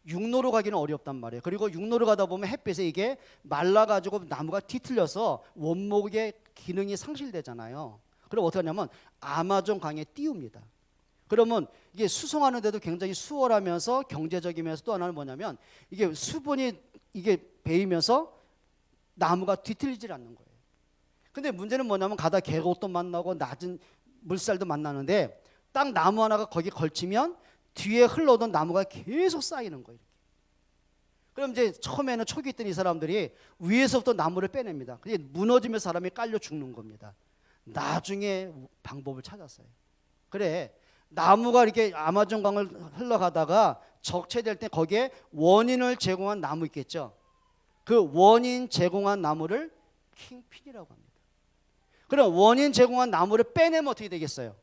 육로로 가기는 어렵단 말이에요. 그리고 육로로 가다 보면 햇빛에 이게 말라가지고 나무가 뒤틀려서 원목의 기능이 상실되잖아요. 그럼 어떻게 하냐면 아마존 강에 띄웁니다. 그러면 이게 수송하는데도 굉장히 수월하면서 경제적이면서 또 하나는 뭐냐면 이게 수분이 이게 배이면서 나무가 뒤틀리질 않는 거예요. 근데 문제는 뭐냐면 가다 계곡도 만나고 낮은 물살도 만나는데 딱 나무 하나가 거기 걸치면 뒤에 흘러오던 나무가 계속 쌓이는 거예요. 이렇게. 그럼 이제 처음에는 초기 때는 이 사람들이 위에서부터 나무를 빼냅니다. 그게 무너지면서 사람이 깔려 죽는 겁니다. 나중에 방법을 찾았어요. 그래, 나무가 이렇게 아마존 강을 흘러가다가 적체될 때 거기에 원인을 제공한 나무 있겠죠. 그 원인 제공한 나무를 킹핀이라고 합니다. 그럼 원인 제공한 나무를 빼내면 어떻게 되겠어요?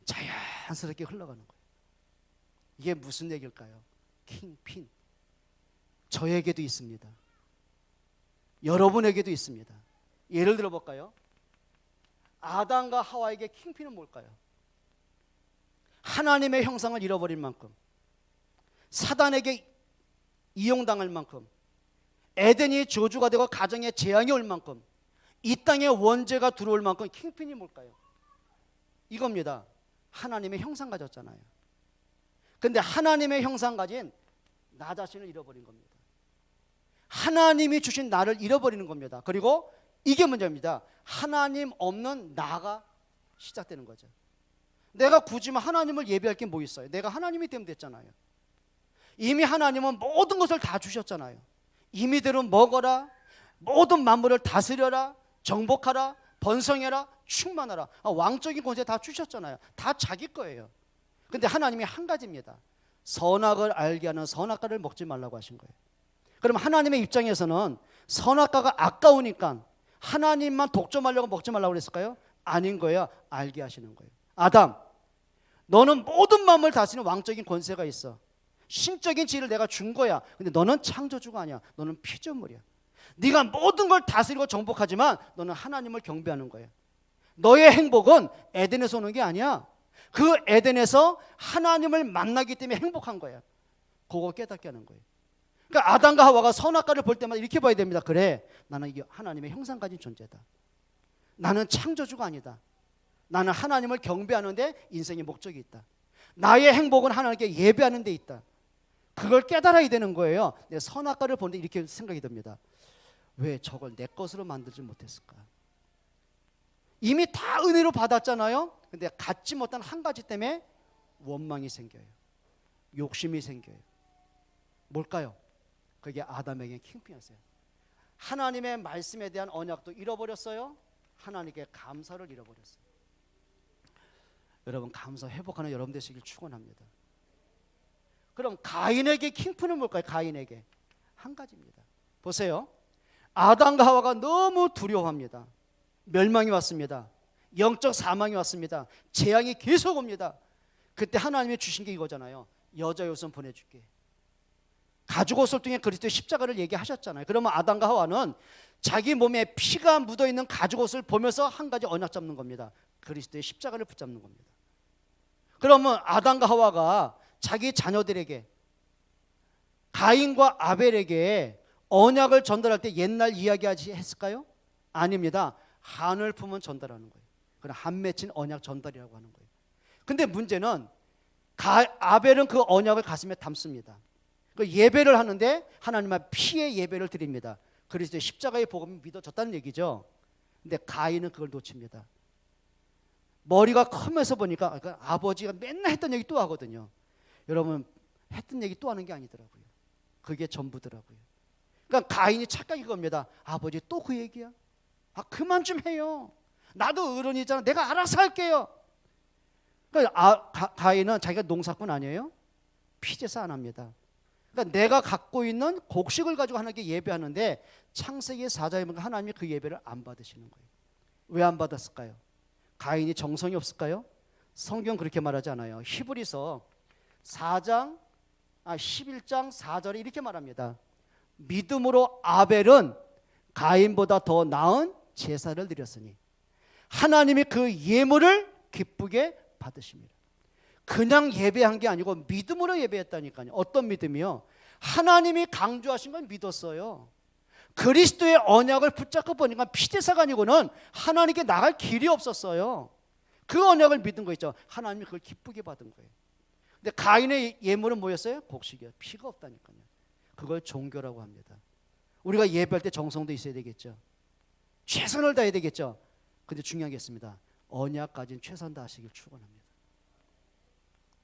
자연스럽게 흘러가는 거예요. 이게 무슨 얘기일까요? 킹핀. 저에게도 있습니다. 여러분에게도 있습니다. 예를 들어 볼까요? 아담과 하와에게 킹핀은 뭘까요? 하나님의 형상을 잃어버릴 만큼, 사단에게 이용당할 만큼, 에덴이 저주가 되고 가정에 재앙이 올 만큼, 이 땅에 원죄가 들어올 만큼 킹핀이 뭘까요? 이겁니다. 하나님의 형상 가졌잖아요. 근데 하나님의 형상 가진 나 자신을 잃어버린 겁니다. 하나님이 주신 나를 잃어버리는 겁니다. 그리고 이게 문제입니다. 하나님 없는 나가 시작되는 거죠. 내가 굳이 하나님을 예배할 게 뭐 있어요? 내가 하나님이 되면 됐잖아요. 이미 하나님은 모든 것을 다 주셨잖아요. 임의대로 먹어라, 모든 만물을 다스려라, 정복하라, 번성해라, 충만하라. 왕적인 권세 다 주셨잖아요. 다 자기 거예요. 근데 하나님이 한 가지입니다. 선악을 알게 하는 선악과를 먹지 말라고 하신 거예요. 그럼 하나님의 입장에서는 선악과가 아까우니까 하나님만 독점하려고 먹지 말라고 그랬을까요? 아닌 거예요. 알게 하시는 거예요. 아담, 너는 모든 만물을 다스리는 왕적인 권세가 있어. 신적인 지혜를 내가 준 거야. 근데 너는 창조주가 아니야. 너는 피조물이야. 네가 모든 걸 다스리고 정복하지만 너는 하나님을 경배하는 거야. 너의 행복은 에덴에서 오는 게 아니야. 그 에덴에서 하나님을 만나기 때문에 행복한 거야. 그거 깨닫게 하는 거예요. 그러니까 아담과 하와가 선악과를 볼 때마다 이렇게 봐야 됩니다. 그래, 나는 이게 하나님의 형상 가진 존재다. 나는 창조주가 아니다. 나는 하나님을 경배하는데 인생의 목적이 있다. 나의 행복은 하나님께 예배하는 데 있다. 그걸 깨달아야 되는 거예요. 내 선악과를 보는데 이렇게 생각이 듭니다. 왜 저걸 내 것으로 만들지 못했을까? 이미 다 은혜로 받았잖아요. 근데 갖지 못한 한 가지 때문에 원망이 생겨요. 욕심이 생겨요. 뭘까요? 그게 아담에게 킹핑이었어요. 하나님의 말씀에 대한 언약도 잃어버렸어요. 하나님께 감사를 잃어버렸어요. 여러분, 감사 회복하는 여러분 되시길 축원합니다. 그럼 가인에게 킹핑은 뭘까요? 가인에게 한 가지입니다. 보세요. 아담과 하와가 너무 두려워합니다. 멸망이 왔습니다. 영적 사망이 왔습니다. 재앙이 계속 옵니다. 그때 하나님이 주신 게 이거잖아요. 여자 요손 보내줄게. 가죽 옷을 통해 그리스도의 십자가를 얘기하셨잖아요. 그러면 아담과 하와는 자기 몸에 피가 묻어있는 가죽 옷을 보면서 한 가지 언약 잡는 겁니다. 그리스도의 십자가를 붙잡는 겁니다. 그러면 아담과 하와가 자기 자녀들에게, 가인과 아벨에게 언약을 전달할 때 옛날 이야기하지 했을까요? 아닙니다. 한을 품은 전달하는 거예요. 그건 한 맺힌 언약 전달이라고 하는 거예요. 근데 문제는 아벨은 그 언약을 가슴에 담습니다. 그 예배를 하는데 하나님의 피의 예배를 드립니다. 그리스도의 십자가의 복음이 믿어졌다는 얘기죠. 근데 가인은 그걸 놓칩니다. 머리가 커면서 보니까 아버지가 맨날 했던 얘기 또 하거든요. 여러분, 했던 얘기 또 하는 게 아니더라고요. 그게 전부더라고요. 그러니까 가인이 착각인 겁니다. 아버지 또 그 얘기야? 그만 좀 해요. 나도 어른이잖아. 내가 알아서 할게요. 그러니까 가인은 자기가 농사꾼 아니에요? 피제사 안 합니다. 그러니까 내가 갖고 있는 곡식을 가지고 하나님께 예배하는데 창세기 4장에 보면 하나님이 그 예배를 안 받으시는 거예요. 왜 안 받았을까요? 가인이 정성이 없을까요? 성경 그렇게 말하지 않아요. 히브리서 11장 4절에 이렇게 말합니다. 믿음으로 아벨은 가인보다 더 나은 제사를 드렸으니 하나님이 그 예물을 기쁘게 받으십니다. 그냥 예배한 게 아니고 믿음으로 예배했다니까요. 어떤 믿음이요? 하나님이 강조하신 걸 믿었어요. 그리스도의 언약을 붙잡고 보니까 피제사가 아니고는 하나님께 나갈 길이 없었어요. 그 언약을 믿은 거 있죠. 하나님이 그걸 기쁘게 받은 거예요. 근데 가인의 예물은 뭐였어요? 곡식이요. 피가 없다니까요. 그걸 종교라고 합니다. 우리가 예배할 때 정성도 있어야 되겠죠. 최선을 다해야 되겠죠. 근데 중요한 게 있습니다. 언약 가진 최선 다하시길 축원합니다.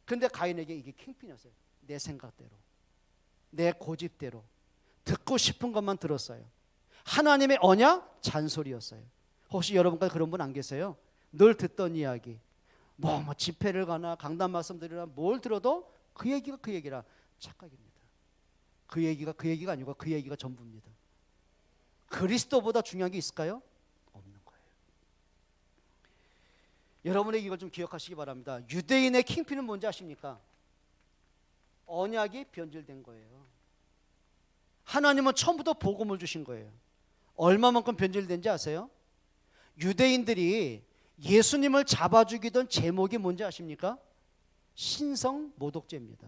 근데 가인에게 이게 킹핀이었어요. 내 생각대로, 내 고집대로 듣고 싶은 것만 들었어요. 하나님의 언약 잔소리였어요. 혹시 여러분까지 그런 분 안 계세요? 늘 듣던 이야기, 뭐 집회를 가나 강단 말씀드리나 뭘 들어도 그 얘기가 그 얘기라. 착각입니다. 그 얘기가 그 얘기가 아니고 그 얘기가 전부입니다. 그리스도보다 중요한 게 있을까요? 없는 거예요. 여러분에게 이걸 좀 기억하시기 바랍니다. 유대인의 킹핀은 뭔지 아십니까? 언약이 변질된 거예요. 하나님은 처음부터 복음을 주신 거예요. 얼마만큼 변질된지 아세요? 유대인들이 예수님을 잡아죽이던 제목이 뭔지 아십니까? 신성 모독죄입니다.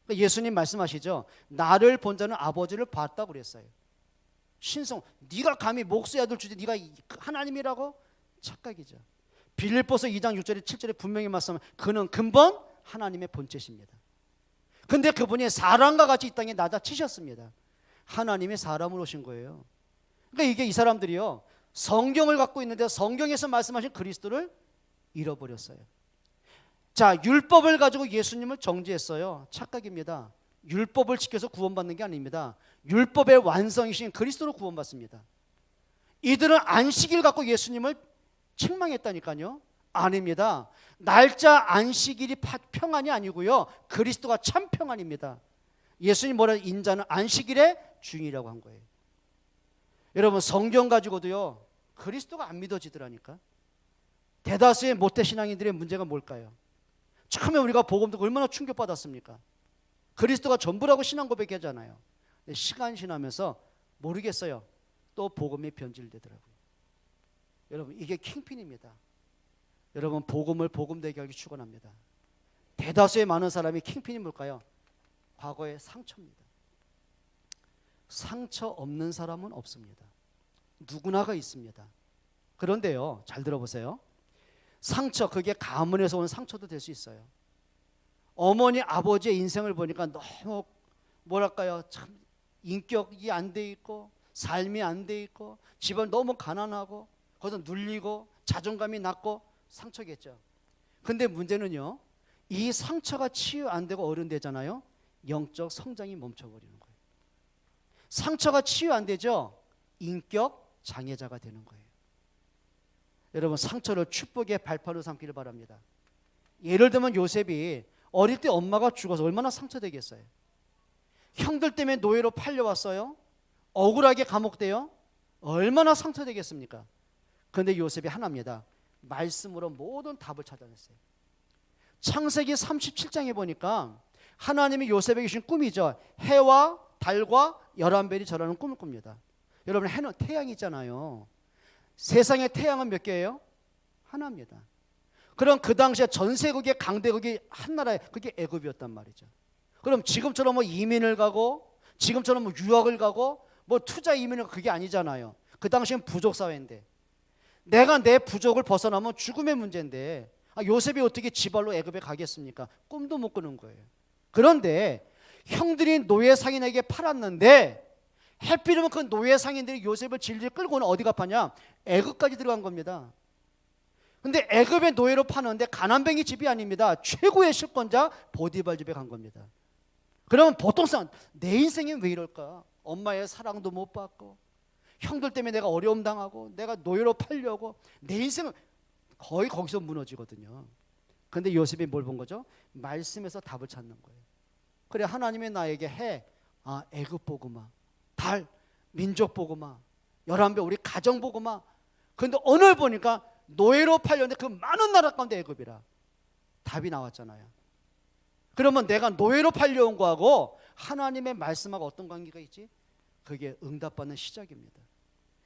그러니까 예수님 말씀하시죠. 나를 본 자는 아버지를 봤다고 그랬어요. 신성, 네가 감히 목수의 아들 주지 네가 하나님이라고? 착각이죠. 빌립보서 2장 6절에 7절에 분명히 말씀하면 그는 근본 하나님의 본체십니다. 근데 그분이 사람과 같이 이 땅에 낮아치셨습니다. 하나님이 사람으로 오신 거예요. 그러니까 이게 이 사람들이요, 성경을 갖고 있는데 성경에서 말씀하신 그리스도를 잃어버렸어요. 자, 율법을 가지고 예수님을 정죄했어요. 착각입니다. 율법을 지켜서 구원받는 게 아닙니다. 율법의 완성이신 그리스도로 구원받습니다. 이들은 안식일 갖고 예수님을 책망했다니까요. 아닙니다. 날짜 안식일이 평안이 아니고요, 그리스도가 참 평안입니다. 예수님 뭐라, 인자는 안식일의 주인이라고 한 거예요. 여러분, 성경 가지고도요 그리스도가 안 믿어지더라니까. 대다수의 모태신앙인들의 문제가 뭘까요? 처음에 우리가 복음 듣고 얼마나 충격받았습니까? 그리스도가 전부라고 신앙 고백하잖아요. 시간이 지나면서 모르겠어요, 또 복음이 변질되더라고요. 여러분, 이게 킹핀입니다. 여러분, 복음을 복음되게 하기 축원합니다. 대다수의 많은 사람이 킹핀이 뭘까요? 과거의 상처입니다. 상처 없는 사람은 없습니다. 누구나가 있습니다. 그런데요, 잘 들어보세요. 상처, 그게 가문에서 온 상처도 될 수 있어요. 어머니 아버지의 인생을 보니까 너무 뭐랄까요, 참 인격이 안 돼 있고 삶이 안 돼 있고 집안 너무 가난하고 거기서 눌리고 자존감이 낮고 상처겠죠. 근데 문제는요, 이 상처가 치유 안 되고 어른 되잖아요. 영적 성장이 멈춰버리는 거예요. 상처가 치유 안 되죠. 인격 장애자가 되는 거예요. 여러분, 상처를 축복의 발판으로 삼기를 바랍니다. 예를 들면 요셉이 어릴 때 엄마가 죽어서 얼마나 상처되겠어요. 형들 때문에 노예로 팔려왔어요. 억울하게 감옥돼요. 얼마나 상처되겠습니까? 그런데 요셉이 하나입니다. 말씀으로 모든 답을 찾아냈어요. 창세기 37장에 보니까 하나님이 요셉에게 주신 꿈이죠. 해와 달과 11별이 절하는 꿈을 꿉니다. 여러분, 해는 태양이 있잖아요. 세상의 태양은 몇 개예요? 하나입니다. 그럼 그 당시에 전 세국의 강대국이 한 나라에, 그게 애굽이었단 말이죠. 그럼 지금처럼 뭐 이민을 가고 지금처럼 뭐 유학을 가고 뭐 투자 이민을 가고 그게 아니잖아요. 그 당시엔 부족 사회인데 내가 내 부족을 벗어나면 죽음의 문제인데 요셉이 어떻게 지발로 애굽에 가겠습니까? 꿈도 못 꾸는 거예요. 그런데 형들이 노예 상인에게 팔았는데 해필이면 그 노예 상인들이 요셉을 질질 끌고는 어디가 파냐? 애굽까지 들어간 겁니다. 근데 애굽의 노예로 파는데 가난뱅이 집이 아닙니다. 최고의 실권자 보디발 집에 간 겁니다. 그러면 보통 사람, 내 인생이 왜 이럴까? 엄마의 사랑도 못 받고 형들 때문에 내가 어려움 당하고 내가 노예로 팔려고, 내 인생은 거의 거기서 무너지거든요. 그런데 요셉이 뭘 본 거죠? 말씀에서 답을 찾는 거예요. 그래, 하나님이 나에게 해, 애굽 보고마, 달, 민족 보고마, 11배 우리 가정 보고마. 그런데 오늘 보니까 노예로 팔렸는데 그 많은 나라 가운데 애굽이라. 답이 나왔잖아요. 그러면 내가 노예로 팔려온 거하고 하나님의 말씀하고 어떤 관계가 있지? 그게 응답받는 시작입니다.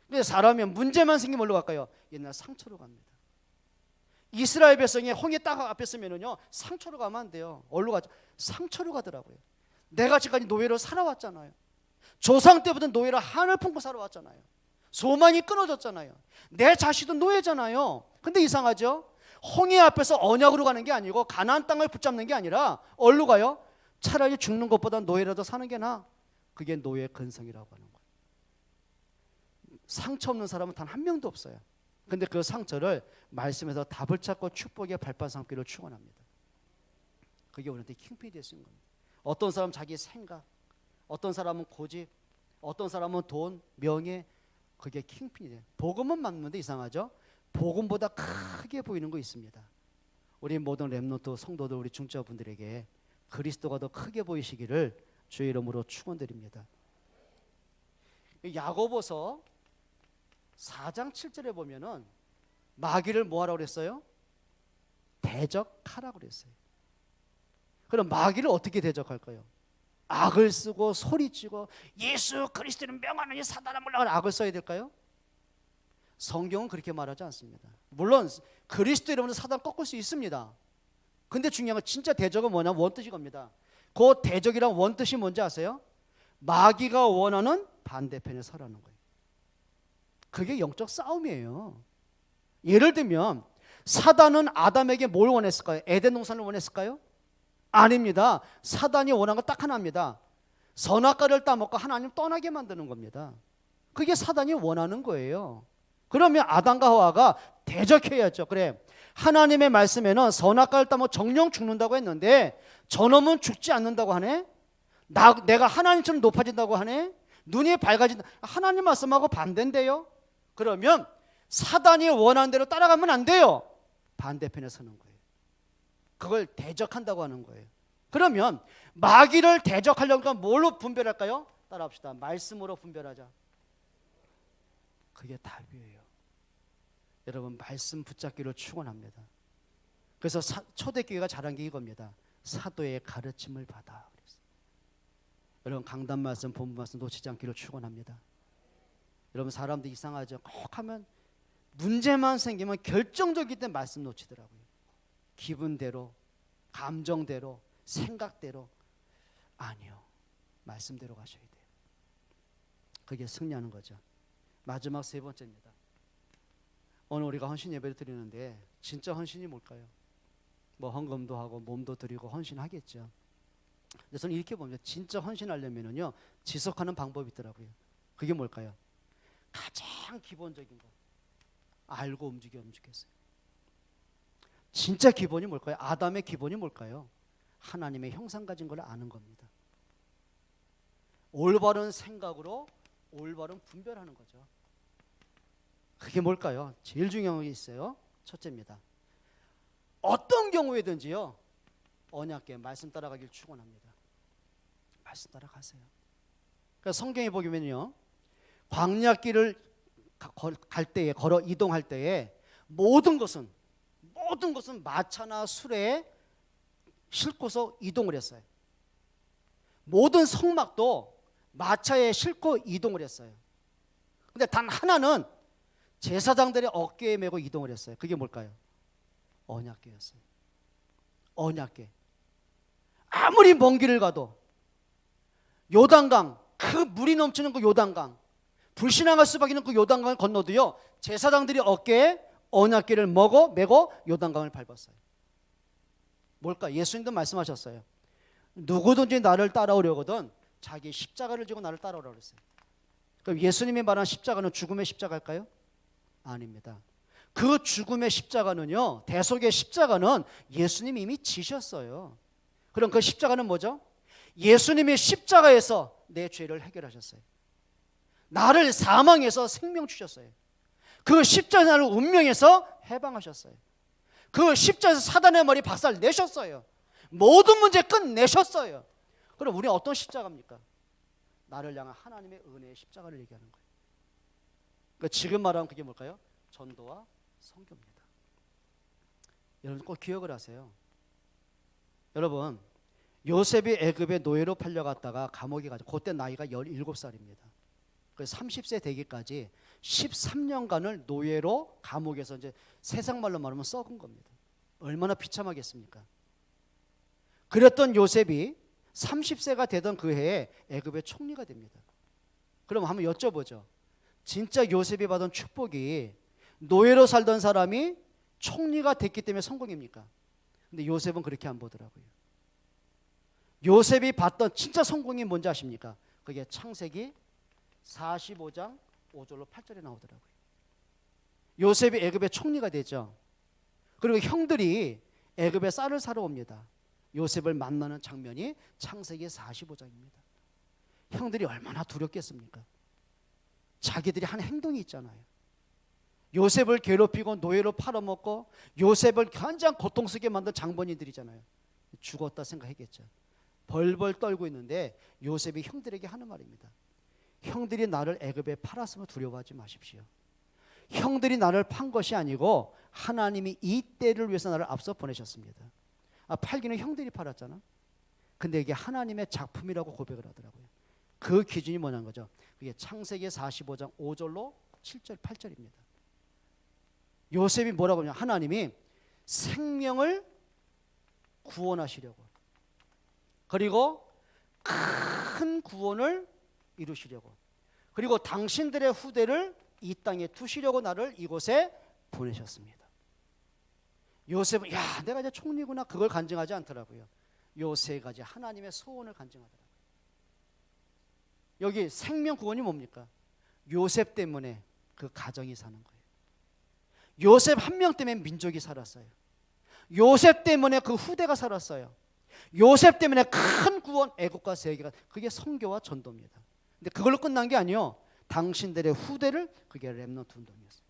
근데 사람이 문제만 생기면 어디로 갈까요? 옛날 상처로 갑니다. 이스라엘 백성이 홍해 딱 앞에 서면은요, 상처로 가면 안 돼요. 어디로 가죠? 상처로 가더라고요. 내가 지금까지 노예로 살아왔잖아요. 조상 때부터 노예로 한을 품고 살아왔잖아요. 소망이 끊어졌잖아요. 내 자식도 노예잖아요. 근데 이상하죠? 홍해 앞에서 언약으로 가는 게 아니고 가나안 땅을 붙잡는 게 아니라 어디로 가요? 차라리 죽는 것보다 노예라도 사는 게 나아. 그게 노예 근성이라고 하는 거예요. 상처 없는 사람은 단 한 명도 없어요. 근데 그 상처를 말씀에서 답을 찾고 축복의 발판 삼기를 축원합니다. 그게 우리한테 킹필이 될 수 있는 겁니다. 어떤 사람은 자기 생각, 어떤 사람은 고집, 어떤 사람은 돈, 명예, 그게 킹핀이 돼요. 복음은 맞는데 이상하죠? 복음보다 크게 보이는 거 있습니다. 우리 모든 렘넌트 성도들, 우리 중자분들에게 그리스도가 더 크게 보이시기를 주의 이름으로 축원드립니다. 야고보서 4장 7절에 보면은 마귀를 뭐하라고 그랬어요? 대적하라고 그랬어요. 그럼 마귀를 어떻게 대적할까요? 악을 쓰고 소리치고 예수 그리스도는 명하느니 사단아 물러가라, 악을 써야 될까요? 성경은 그렇게 말하지 않습니다. 물론 그리스도 이름으로 사단 꺾을 수 있습니다. 근데 중요한 건 진짜 대적은 뭐냐? 원뜻이 겁니다. 그 대적이란 원뜻이 뭔지 아세요? 마귀가 원하는 반대편에 서라는 거예요. 그게 영적 싸움이에요. 예를 들면 사단은 아담에게 뭘 원했을까요? 에덴 동산을 원했을까요? 아닙니다. 사단이 원한 건 딱 하나입니다. 선악과를 따먹고 하나님 떠나게 만드는 겁니다. 그게 사단이 원하는 거예요. 그러면 아담과 하와가 대적해야죠. 그래, 하나님의 말씀에는 선악과를 따먹고 정령 죽는다고 했는데 저놈은 죽지 않는다고 하네? 내가 하나님처럼 높아진다고 하네? 눈이 밝아진다. 하나님 말씀하고 반대인데요. 그러면 사단이 원하는 대로 따라가면 안 돼요. 반대편에 서는 거예요. 그걸 대적한다고 하는 거예요. 그러면 마귀를 대적하려면 뭘로 분별할까요? 따라합시다. 말씀으로 분별하자. 그게 답이에요. 여러분, 말씀 붙잡기를 축원합니다. 그래서 초대교회가 잘한 게 이겁니다. 사도의 가르침을 받아. 그랬어요. 여러분, 강단 말씀, 본부 말씀 놓치지 않기를 축원합니다. 여러분, 사람들 이상하죠. 꼭 하면 문제만 생기면 결정적일 때 말씀 놓치더라고요. 기분대로, 감정대로, 생각대로. 아니요, 말씀대로 가셔야 돼요. 그게 승리하는 거죠. 마지막 세 번째입니다. 오늘 우리가 헌신 예배를 드리는데 진짜 헌신이 뭘까요? 뭐 헌금도 하고 몸도 드리고 헌신하겠죠. 근데 저는 이렇게 봅니다. 진짜 헌신하려면요, 지속하는 방법이 있더라고요. 그게 뭘까요? 가장 기본적인 거 알고 움직였어요. 진짜 기본이 뭘까요? 아담의 기본이 뭘까요? 하나님의 형상 가진 걸 아는 겁니다. 올바른 생각으로 올바른 분별하는 거죠. 그게 뭘까요? 제일 중요한 게 있어요. 첫째입니다. 어떤 경우에든지요, 언약궤 말씀 따라가길 축원합니다. 말씀 따라가세요. 그러니까 성경에 보면요, 광야길을 갈 때에, 걸어 이동할 때에 모든 것은 마차나 수레에 싣고서 이동을 했어요. 모든 성막도 마차에 싣고 이동을 했어요. 근데 단 하나는 제사장들의 어깨에 메고 이동을 했어요. 그게 뭘까요? 언약궤였어요. 언약궤. 아무리 먼 길을 가도 요단강, 그 물이 넘치는 그 요단강, 불신앙할 수밖에 없는 그 요단강을 건너도요, 제사장들이 어깨에 언약궤를 메고 요단강을 밟았어요. 뭘까? 예수님도 말씀하셨어요. 누구든지 나를 따라오려거든 자기 십자가를 지고 나를 따라오라고 그랬어요. 그럼 예수님이 말한 십자가는 죽음의 십자가일까요? 아닙니다. 그 죽음의 십자가는요, 대속의 십자가는 예수님이 이미 지셨어요. 그럼 그 십자가는 뭐죠? 예수님이 십자가에서 내 죄를 해결하셨어요. 나를 사망해서 생명 주셨어요. 그 십자가에서 나를 운명에서 해방하셨어요. 그 십자가에서 사단의 머리 박살 내셨어요. 모든 문제 끝내셨어요. 그럼 우리는 어떤 십자가입니까? 나를 향한 하나님의 은혜의 십자가를 얘기하는 거예요. 그러니까 지금 말하면 그게 뭘까요? 전도와 선교입니다. 여러분 꼭 기억을 하세요. 여러분, 요셉이 애굽의 노예로 팔려갔다가 감옥에 가죠. 그때 나이가 17살입니다. 그래서 30세 되기까지 13년간을 노예로 감옥에서 이제 세상 말로 말하면 썩은 겁니다. 얼마나 비참하겠습니까? 그랬던 요셉이 30세가 되던 그 해에 애굽의 총리가 됩니다. 그럼 한번 여쭤보죠. 진짜 요셉이 받은 축복이 노예로 살던 사람이 총리가 됐기 때문에 성공입니까? 근데 요셉은 그렇게 안 보더라고요. 요셉이 봤던 진짜 성공이 뭔지 아십니까? 그게 창세기 45장 5절로 8절에 나오더라고요. 요셉이 애굽의 총리가 되죠. 그리고 형들이 애굽에 쌀을 사러 옵니다. 요셉을 만나는 장면이 창세기 45장입니다. 형들이 얼마나 두렵겠습니까? 자기들이 한 행동이 있잖아요. 요셉을 괴롭히고 노예로 팔아먹고 요셉을 가장 고통스럽게 만든 장본인들이잖아요. 죽었다 생각했겠죠. 벌벌 떨고 있는데 요셉이 형들에게 하는 말입니다. 형들이 나를 애굽에 팔았으면 두려워하지 마십시오. 형들이 나를 판 것이 아니고 하나님이 이 때를 위해서 나를 앞서 보내셨습니다. 팔기는 형들이 팔았잖아. 근데 이게 하나님의 작품이라고 고백을 하더라고요. 그 기준이 뭐냐는 거죠. 그게 창세기 45장 5절로 7절 8절입니다. 요셉이 뭐라고 하냐, 하나님이 생명을 구원하시려고, 그리고 큰 구원을 이루시려고, 그리고 당신들의 후대를 이 땅에 두시려고 나를 이곳에 보내셨습니다. 요셉은 야, 내가 이제 총리구나, 그걸 간증하지 않더라고요. 요 세 가지 하나님의 소원을 간증하더라고요. 여기 생명 구원이 뭡니까? 요셉 때문에 그 가정이 사는 거예요. 요셉 한 명 때문에 민족이 살았어요. 요셉 때문에 그 후대가 살았어요. 요셉 때문에 큰 구원, 애국과 세계가, 그게 선교와 전도입니다. 근데 그걸로 끝난 게 아니요. 당신들의 후대를, 그게 렘넌트 운동이었어요.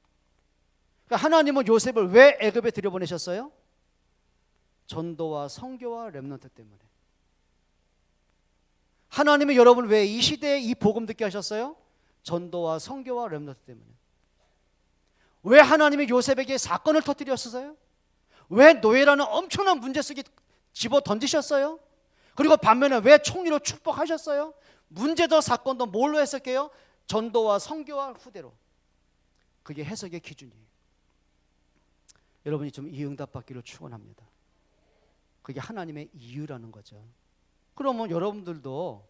그러니까 하나님은 요셉을 왜 애굽에 들여보내셨어요? 전도와 선교와 렘넌트 때문에. 하나님이 여러분을 왜 이 시대에 이 복음 듣게 하셨어요? 전도와 선교와 렘넌트 때문에. 왜 하나님이 요셉에게 사건을 터뜨렸어요? 왜 노예라는 엄청난 문제 속에 집어 던지셨어요? 그리고 반면에 왜 총리로 축복하셨어요? 문제도 사건도 뭘로 했을게요? 전도와 선교와 후대로. 그게 해석의 기준이에요. 여러분이 좀 이 응답 받기를 축원합니다. 그게 하나님의 이유라는 거죠. 그러면 여러분들도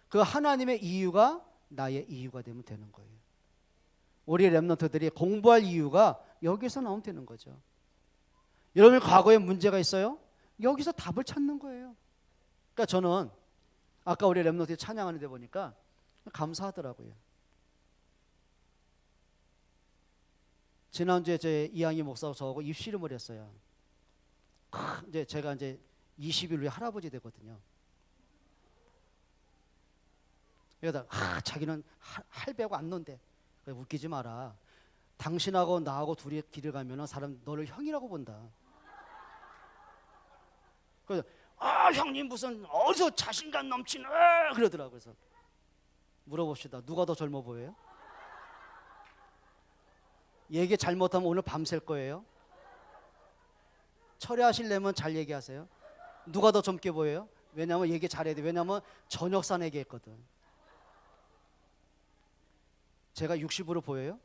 그 하나님의 이유가 나의 이유가 되면 되는 거예요. 우리 렘넌트들이 공부할 이유가 여기서 나오면 되는 거죠. 여러분이 과거에 문제가 있어요? 여기서 답을 찾는 거예요. 그러니까 저는 아까 우리 렘넌트들이 찬양하는 데 보니까 감사하더라고요. 지난주에 제 이양희 목사하고 저하고 입씨름을 했어요. 이제 제가 이제 20일 후에 할아버지 되거든요. 그러다 자기는 할배하고 안 논대. 웃기지 마라. 당신하고 나하고 둘이 길을 가면 사람 너를 형이라고 본다. 그래서 형님 무슨 어디서 자신감 넘치는 그러더라고요. 그래서 물어봅시다. 누가 더 젊어 보여요? 얘기 잘못하면 오늘 밤샐 거예요. 철회하시려면 잘 얘기하세요. 누가 더 젊게 보여요? 왜냐하면 얘기 잘해야 돼. 왜냐하면 전역산 얘기했거든. 제가 60으로 보여요?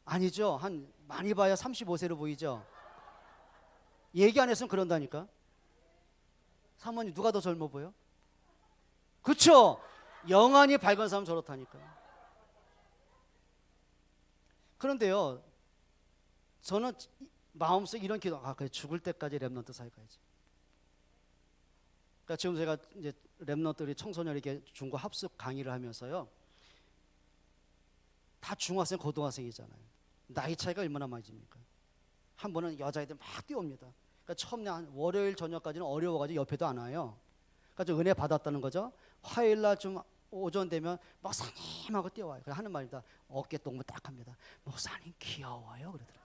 아니죠. 한 많이 봐야 35세로 보이죠. 얘기 안 했으면 그런다니까. 사모님 누가 더 젊어 보여? 그렇죠. 영안이 밝은 사람 저렇다니까. 그런데요, 저는 마음속에 이런 기도, 그래 죽을 때까지 렘넌트 사회 가야지. 그러니까 지금 제가 이제 렘넌트들이 청소년에게 중고 합숙 강의를 하면서요, 다 중학생, 고등학생이잖아요. 나이 차이가 얼마나 많이 집니까? 한 번은 여자애들 막 뛰어옵니다. 그러니까 처음 한 월요일 저녁까지는 어려워가지고 옆에도 안 와요. 그러니까 좀 은혜 받았다는 거죠. 화요일날 좀 오전 되면 목사님 하고 뛰어와요. 그래서 하는 말입니다. 어깨 동무 딱 합니다. 목사님 귀여워요 그러더라고요.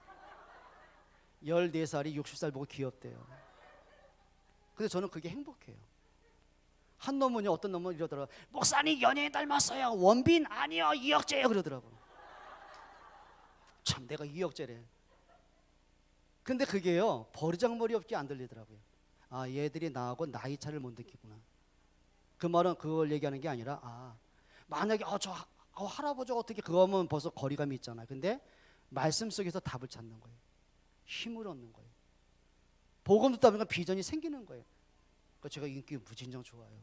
14살이 60살 보고 귀엽대요. 근데 저는 그게 행복해요. 한 놈은요, 어떤 놈은 이러더라고요. 목사님 연예인 닮았어요. 원빈 아니요, 이혁재요 그러더라고요. 참 내가 이혁재래. 근데 그게요, 버르장머리 없게 안 들리더라고요. 아, 얘들이 나하고 나이 차를 못 느끼구나. 그 말은 그걸 얘기하는 게 아니라, 만약에 저 할아버지가 어떻게, 그거면 벌써 거리감이 있잖아요. 근데 말씀 속에서 답을 찾는 거예요. 힘을 얻는 거예요. 복음 듣다 보니까 비전이 생기는 거예요. 그러니까 제가 인기 무진장 좋아요.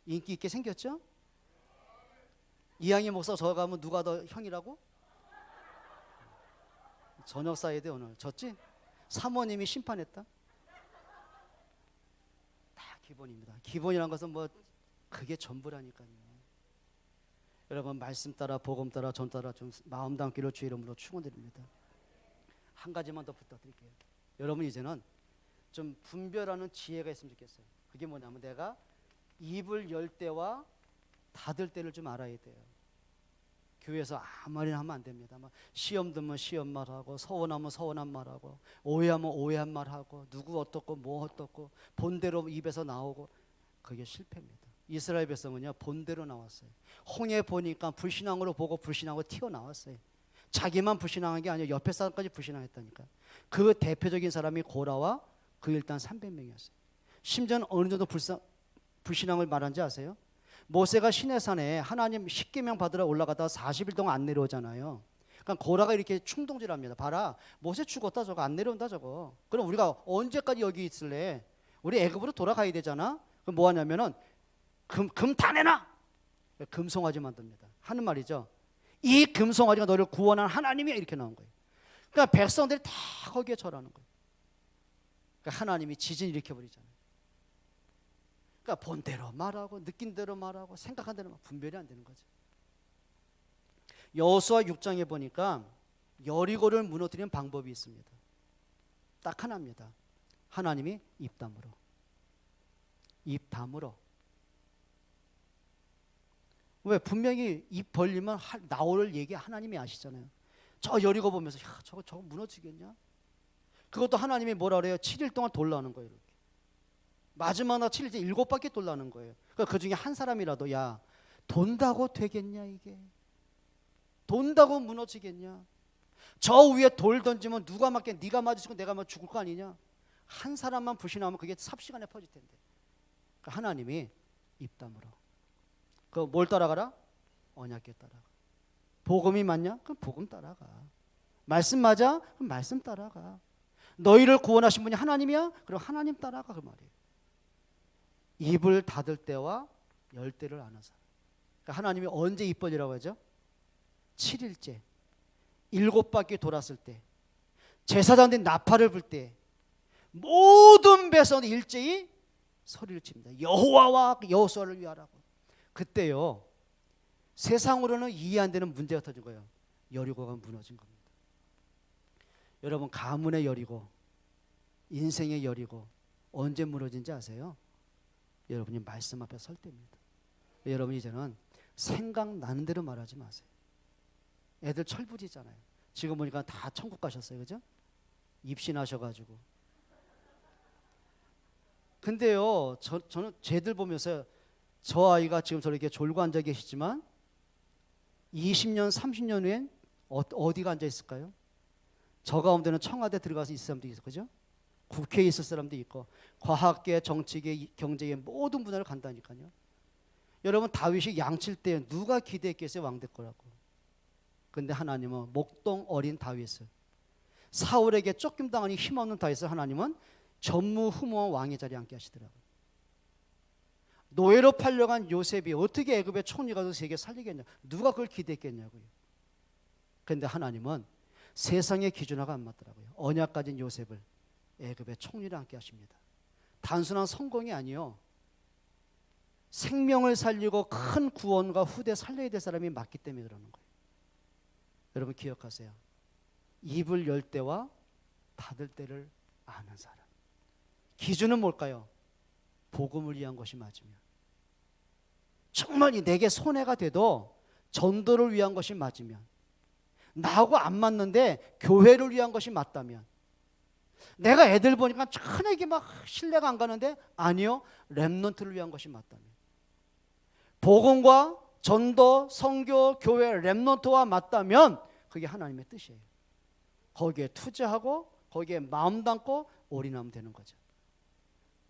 인기 있게 생겼죠? 이양희 목사 저 가면 누가 더 형이라고? 저녁 사야 돼 오늘. 졌지? 사모님이 심판했다? 다 기본입니다. 기본이란 것은 뭐 그게 전부라니까요. 여러분 말씀 따라 복음 따라 전 따라 좀 마음 담기로 주의 이름으로 축원드립니다. 한 가지만 더 부탁드릴게요. 여러분 이제는 좀 분별하는 지혜가 있으면 좋겠어요. 그게 뭐냐면 내가 입을 열 때와 닫을 때를 좀 알아야 돼요. 교회에서 아무 말이나 하면 안 됩니다. 시험 들면 시험 말하고, 서운하면 서운한 말하고, 오해하면 오해한 말하고, 누구 어떻고 뭐 어떻고 본대로 입에서 나오고, 그게 실패입니다. 이스라엘 백성은요 본대로 나왔어요. 홍해 보니까 불신앙으로 보고 불신앙으로 튀어나왔어요. 자기만 불신앙한 게 아니라 옆에 사람까지 불신앙했다니까. 그 대표적인 사람이 고라와 그 일단 300명이었어요. 심지어는 어느 정도 불신앙을 말한지 아세요? 모세가 시내산에 하나님 십계명 받으러 올라가다가 40일 동안 안 내려오잖아요. 그러니까 고라가 이렇게 충동질합니다. 봐라, 모세 죽었다 저거 안 내려온다 저거. 그럼 우리가 언제까지 여기 있을래? 우리 애굽으로 돌아가야 되잖아. 그럼 뭐 하냐면은 금 다 내놔. 금송아지 만듭니다. 하는 말이죠. 이 금송아지가 너를 구원한 하나님이야 이렇게 나온 거예요. 그러니까 백성들이 다 거기에 절하는 거예요. 그러니까 하나님이 지진 일으켜버리잖아요. 그러니까 본대로 말하고 느낀 대로 말하고 생각한 대로 분별이 안 되는 거죠. 여호수아 6장에 보니까 여리고를 무너뜨리는 방법이 있습니다. 딱 하나입니다. 하나님이 입 다물어. 왜? 분명히 입 벌리면 나올 얘기 하나님이 아시잖아요. 저 여리고 보면서 야, 저거 무너지겠냐? 그것도 하나님이 뭐라 그래요? 7일 동안 돌라는 거예요. 이렇게. 마지막 날 7일째 7바퀴 돌라는 거예요. 그러니까 그 중에 한 사람이라도 야, 돈다고 되겠냐 이게? 돈다고 무너지겠냐? 저 위에 돌 던지면 누가 맞게? 네가 맞으시고 내가 맞 죽을 거 아니냐? 한 사람만 불신하면 그게 삽시간에 퍼질 텐데. 그러니까 하나님이 입 다물어. 그 뭘 따라가라? 언약궤 따라가. 복음이 맞냐? 그럼 복음 따라가. 말씀 맞아? 그럼 말씀 따라가. 너희를 구원하신 분이 하나님이야? 그럼 하나님 따라가 그 말이에요. 입을 닫을 때와 열 때를 아는 사람. 그러니까 하나님이 언제 입 벌리라고 하죠? 7일째 7바퀴 돌았을 때, 제사장들이 나팔을 불 때 모든 백성이 일제히 소리를 칩니다. 여호와와 여호수아를 위하라고. 그때요 세상으로는 이해 안 되는 문제가 터진 거예요. 여리고가 무너진 겁니다. 여러분, 가문의 여리고, 인생의 여리고 언제 무너진지 아세요? 여러분이 말씀 앞에 설 때입니다. 여러분, 이제는 생각나는 대로 말하지 마세요. 애들 철부지잖아요. 지금 보니까 다 천국 가셨어요. 그죠? 입신하셔가지고. 근데요 저는 쟤들 보면서 저 아이가 지금 저렇게 졸고 앉아 계시지만 20년 30년 후엔 어디가 앉아 있을까요? 저 가운데는 청와대 들어가서 있을 사람도 있어. 그죠? 국회에 있을 사람도 있고 과학계, 정치계, 경제계 모든 분야를 간다니까요. 여러분, 다윗이 양칠 때 누가 기대했겠어요? 왕 될 거라고. 근데 하나님은 목동 어린 다윗을, 사울에게 쫓김당하니 힘없는 다윗을 하나님은 전무후무한 왕의 자리에 앉게 하시더라고요. 노예로 팔려간 요셉이 어떻게 애굽의 총리가 돼서 세계 살리겠냐? 누가 그걸 기대했겠냐고요. 그런데 하나님은 세상의 기준하고 안 맞더라고요. 언약 가진 요셉을 애굽의 총리를 앉게 하십니다. 단순한 성공이 아니요, 생명을 살리고 큰 구원과 후대 살려야 될 사람이 맞기 때문에 그러는 거예요. 여러분 기억하세요. 입을 열 때와 닫을 때를 아는 사람. 기준은 뭘까요? 복음을 위한 것이 맞으면, 정말 내게 손해가 돼도 전도를 위한 것이 맞으면, 나하고 안 맞는데 교회를 위한 것이 맞다면, 내가 애들 보니까 천하게 막 신뢰가 안 가는데 아니요, 렘넌트를 위한 것이 맞다면, 복음과 전도, 선교, 교회, 렘넌트와 맞다면 그게 하나님의 뜻이에요. 거기에 투자하고 거기에 마음 담고 올인하면 되는 거죠.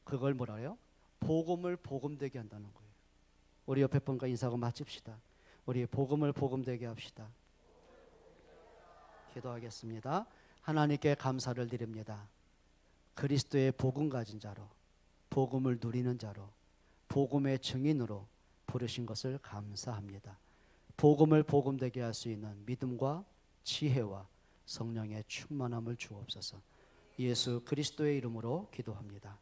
그걸 뭐라 해요? 복음을 복음되게 한다는 거예요. 우리 옆에 분과 인사하고 마칩시다. 우리 복음을 복음되게 합시다. 기도하겠습니다. 하나님께 감사를 드립니다. 그리스도의 복음 가진 자로, 복음을 누리는 자로, 복음의 증인으로 부르신 것을 감사합니다. 복음을 복음되게 할 수 있는 믿음과 지혜와 성령의 충만함을 주옵소서. 예수 그리스도의 이름으로 기도합니다.